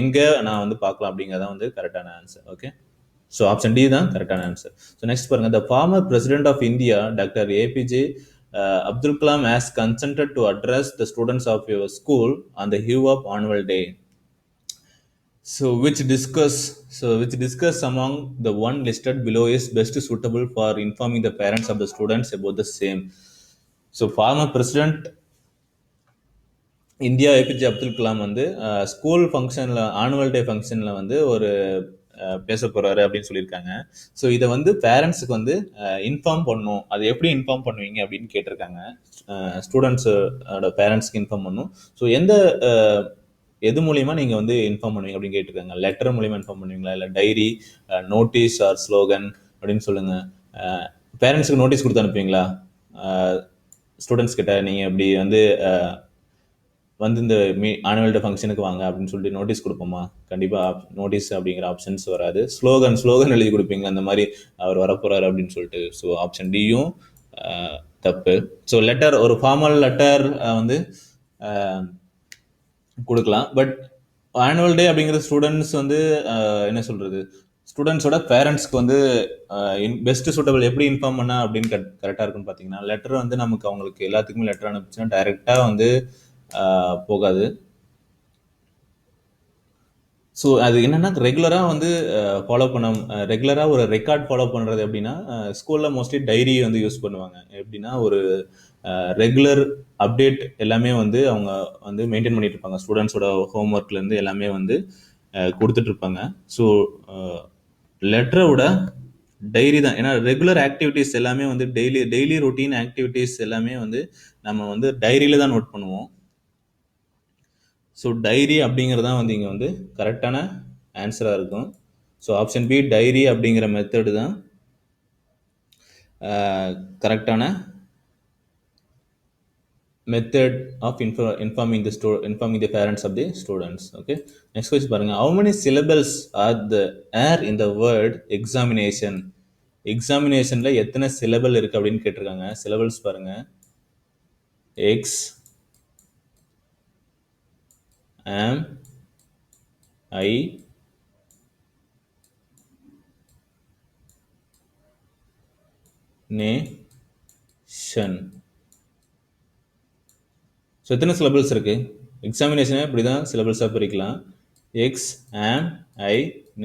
எங்க நான் வந்து பார்க்கலாம் அப்படிங்கிறதான் வந்து கரெக்டான answer. Okay, so option D தான் கரெக்டான ஆன்சர். ஸோ நெக்ஸ்ட் பாருங்க, the former president of India doctor APJ Abdul Kalam has consented to address the students of your school on the hue of annual day. So which discuss among the one listed below is best suitable for informing the parents of the students about the same. So former president India A P J Abdul Kalam வந்து school ஃபங்க்ஷனில், annual day ஃபங்க்ஷனில் வந்து ஒரு பேச போகிறாரு அப்படின்னு சொல்லியிருக்காங்க. So இதை வந்து பேரண்ட்ஸுக்கு வந்து இன்ஃபார்ம் பண்ணணும். அது எப்படி இன்ஃபார்ம் பண்ணுவீங்க அப்படின்னு கேட்டிருக்காங்க. ஸ்டூடெண்ட்ஸோட பேரண்ட்ஸ்க்கு இன்ஃபார்ம் பண்ணணும். ஸோ எது மூலியமா நீங்கள் வந்து இன்ஃபார்ம் பண்ணுவீங்க அப்படின்னு கேட்டிருக்காங்க. லெட்டர் மூலியமா இன்ஃபார்ம் பண்ணுவீங்களா, இல்லை டைரி, நோட்டீஸ் ஆர் ஸ்லோகன் அப்படின்னு சொல்லுங்கள். பேரண்ட்ஸுக்கு நோட்டீஸ் கொடுத்து அனுப்புவீங்களா, ஸ்டூடெண்ட்ஸ் கிட்ட நீங்கள் இப்படி வந்து இந்த ஆனுவல் டே ஃபங்க்ஷனுக்கு வாங்க அப்படின்னு சொல்லிட்டு நோட்டீஸ் கொடுப்போமா? கண்டிப்பாக நோட்டீஸ் அப்படிங்கிற ஆப்ஷன்ஸ் வராது. ஸ்லோகன் எழுதி கொடுப்பீங்க, அந்த மாதிரி அவர் வரப்போறாரு அப்படின்னு சொல்லிட்டு. ஸோ ஆப்ஷன் டியும் தப்பு. ஸோ லெட்டர், ஒரு ஃபார்மல் லெட்டர் வந்து கொடுக்கலாம். பட் ஆனுவல் டே அப்படிங்கிற ஸ்டூடெண்ட்ஸ் வந்து என்ன சொல்றது, ஸ்டூடெண்ட்ஸோட பேரண்ட்ஸ்க்கு வந்து பெஸ்ட் சூட்டபிள் எப்படி இன்ஃபார்ம் பண்ணா அப்படின்னு கரெக்டாக இருக்குன்னு பார்த்தீங்கன்னா, லெட்டர் வந்து நமக்கு அவங்களுக்கு எல்லாத்துக்குமே லெட்டர் அனுப்பிச்சுன்னா டைரெக்டாக வந்து போகாது. ஸோ அது என்னன்னா, ரெகுலராக வந்து ஃபாலோ பண்ண, ரெகுலராக ஒரு ரெக்கார்ட் ஃபாலோ பண்ணுறது எப்படின்னா, ஸ்கூலில் மோஸ்ட்லி டைரி வந்து யூஸ் பண்ணுவாங்க. எப்படின்னா ஒரு ரெகுலர் அப்டேட் எல்லாமே வந்து அவங்க வந்து மெயின்டைன் பண்ணிட்டு இருப்பாங்க. ஸ்டூடெண்ட்ஸோட ஹோம்ஒர்க்லேருந்து எல்லாமே வந்து கொடுத்துட்டு இருப்பாங்க. ஸோ லெட்டரை விட டைரி தான். ஏன்னா ரெகுலர் ஆக்டிவிட்டீஸ் எல்லாமே வந்து டெய்லி ரொட்டீன் ஆக்டிவிட்டீஸ் எல்லாமே வந்து நம்ம வந்து டைரியில தான் நோட் பண்ணுவோம். ஸோ டைரி அப்படிங்கிறது தான் வந்து இங்கே வந்து கரெக்டான ஆன்சராக இருக்கும். ஸோ ஆப்ஷன் பி டைரி அப்படிங்கிற மெத்தடு தான் கரெக்டான method of informing the parents of the students. Okay, next question பாருங்க. How many syllables are in the word examination? எக்ஸாமினேஷன்ல எத்தனை சிலபல் இருக்கு அப்படின்னு கேட்டிருக்காங்க. சிலபல்ஸ் பாருங்க, ex am I nation. So எத்தனை சிலபல்ஸ் இருக்கு? எக்ஸாமினேஷனை இப்படி தான் சிலபல்ஸாக பிரிக்கலாம். Ex am I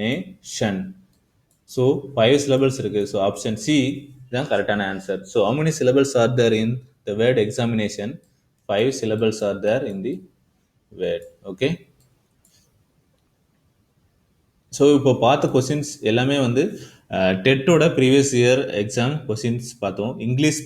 nation. So 5 syllables இருக்கு. ஸோ ஆப்ஷன் சி தான் கரெக்டான answer. So how many syllables are there in the word examination? 5 syllables are there in the word. Okay, so இப்போ பார்த்த கொஸ்டின்ஸ் எல்லாமே வந்து டெட்டோட ப்ரீவியஸ் இயர் எக்ஸாம் கொஸ்டின்ஸ் பார்த்தோம். English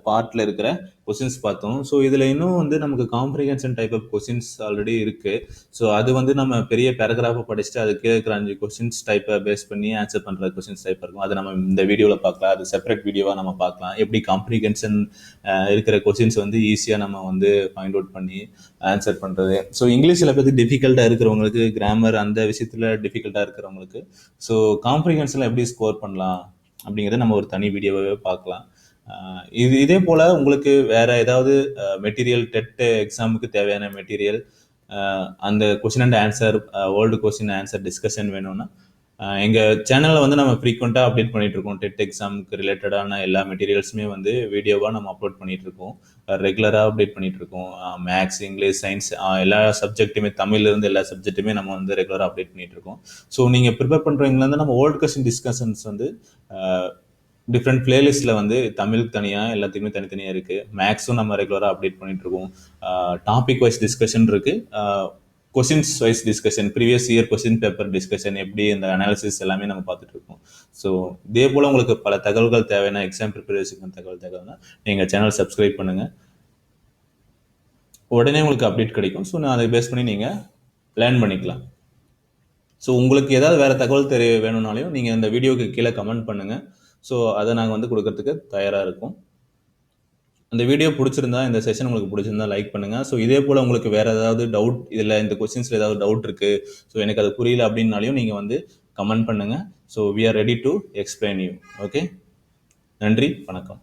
பார்ட்டில் இருக்கிற கொஸ்டின்ஸ் பார்த்தோம். ஸோ இதில் இன்னும் வந்து நமக்கு comprehension type of questions already இருக்குது. ஸோ அது வந்து நம்ம பெரிய பேராகிராஃபை படிச்சுட்டு அது கீழே இருக்கிற 5 கொஸ்டின்ஸ் டைப்பை பேஸ் பண்ணி ஆன்சர் பண்ணுற கொஸ்டின்ஸ் டைப் இருக்கும். அதை நம்ம இந்த வீடியோவில் பார்க்கலாம். அது செப்பரேட் வீடியோவாக நம்ம பார்க்கலாம். எப்படி காம்ப்ரிஹென்ஷன் இருக்கிற கொஸ்டின்ஸ் வந்து ஈஸியாக நம்ம வந்து ஃபைண்ட் அவுட் பண்ணி ஆன்சர் பண்ணுறது. ஸோ இங்கிலீஷில் பற்றி டிஃபிகல்ட்டாக இருக்கிறவங்களுக்கு, கிராமர் அந்த விஷயத்தில் டிஃபிகல்ட்டாக இருக்கிறவங்களுக்கு, ஸோ காம்ப்ரிஹென்ஷனில் எப்படி ஸ்கோர் பண்ணலாம் அப்படிங்கிறத நம்ம ஒரு தனி வீடியோவாகவே பார்க்கலாம். இதே போல் உங்களுக்கு வேற ஏதாவது மெட்டீரியல், டெட் எக்ஸாமுக்கு தேவையான மெட்டீரியல், அந்த question and answer, old question answer discussion வேணும்னா எங்கள் சேனலில் வந்து நம்ம ஃப்ரீக்வெண்ட்டாக அப்டேட் பண்ணிட்டு இருக்கோம். டெட் எக்ஸாமுக்கு ரிலேட்டடான எல்லா மெட்டீரியல்ஸுமே வந்து வீடியோவாக நம்ம அப்லோட் பண்ணிட்டு இருக்கோம். ரெகுலராக அப்டேட் பண்ணிட்டு இருக்கோம். மேக்ஸ், இங்கிலீஷ், சயின்ஸ் எல்லா சப்ஜெக்ட்டுமே, தமிழ்லேருந்து எல்லா சப்ஜெக்ட்டுமே நம்ம வந்து ரெகுலராக அப்டேட் பண்ணிட்டு இருக்கோம். ஸோ நீங்கள் ப்ரிப்பேர் பண்ணுறவங்களா நம்ம ஓல்டு கொஸ்டின் டிஸ்கஷன்ஸ் வந்து டிஃப்ரெண்ட் பிளேலிஸ்ட்டில் வந்து தமிழுக்கு தனியாக, எல்லாத்துக்குமே தனித்தனியாக இருக்குது. மேக்ஸும் நம்ம ரெகுலராக அப்டேட் பண்ணிட்டு இருக்கோம். டாபிக் வைஸ் டிஸ்கஷன் இருக்குது. Questions wise discussion, previous year question paper discussion, எப்படி இந்த அனாலிசிஸ் எல்லாமே நம்ம பார்த்துட்டு இருக்கோம். ஸோ இதே போல் உங்களுக்கு பல தகவல்கள் தேவைன்னா, எக்ஸாம் ப்ரிப்பரேஷன் தகவல் தேவைன்னா நீங்கள் சேனல் சப்ஸ்கிரைப் பண்ணுங்கள். உடனே உங்களுக்கு அப்டேட் கிடைக்கும். ஸோ நான் அதை பேஸ் பண்ணி நீங்கள் லேர்ன் பண்ணிக்கலாம். ஸோ உங்களுக்கு ஏதாவது வேறு தகவல் வேணும்னாலையும் நீங்கள் இந்த வீடியோக்கு கீழே கமெண்ட் பண்ணுங்கள். ஸோ அதை நாங்கள் வந்து கொடுக்கறதுக்கு தயாராக இருக்கோம். அந்த வீடியோ பிடிச்சிருந்தா, இந்த செஷன் உங்களுக்கு பிடிச்சிருந்தா லைக் பண்ணுங்கள். ஸோ இதே போல் உங்களுக்கு வேறு ஏதாவது டவுட், இதில் இந்த கொஸ்டின்ஸில் ஏதாவது டவுட் இருக்குது, ஸோ எனக்கு அது புரியல அப்படின்னாலையும் நீங்கள் வந்து கமெண்ட் பண்ணுங்கள். So we are ready to explain you. Okay, நன்றி, வணக்கம்.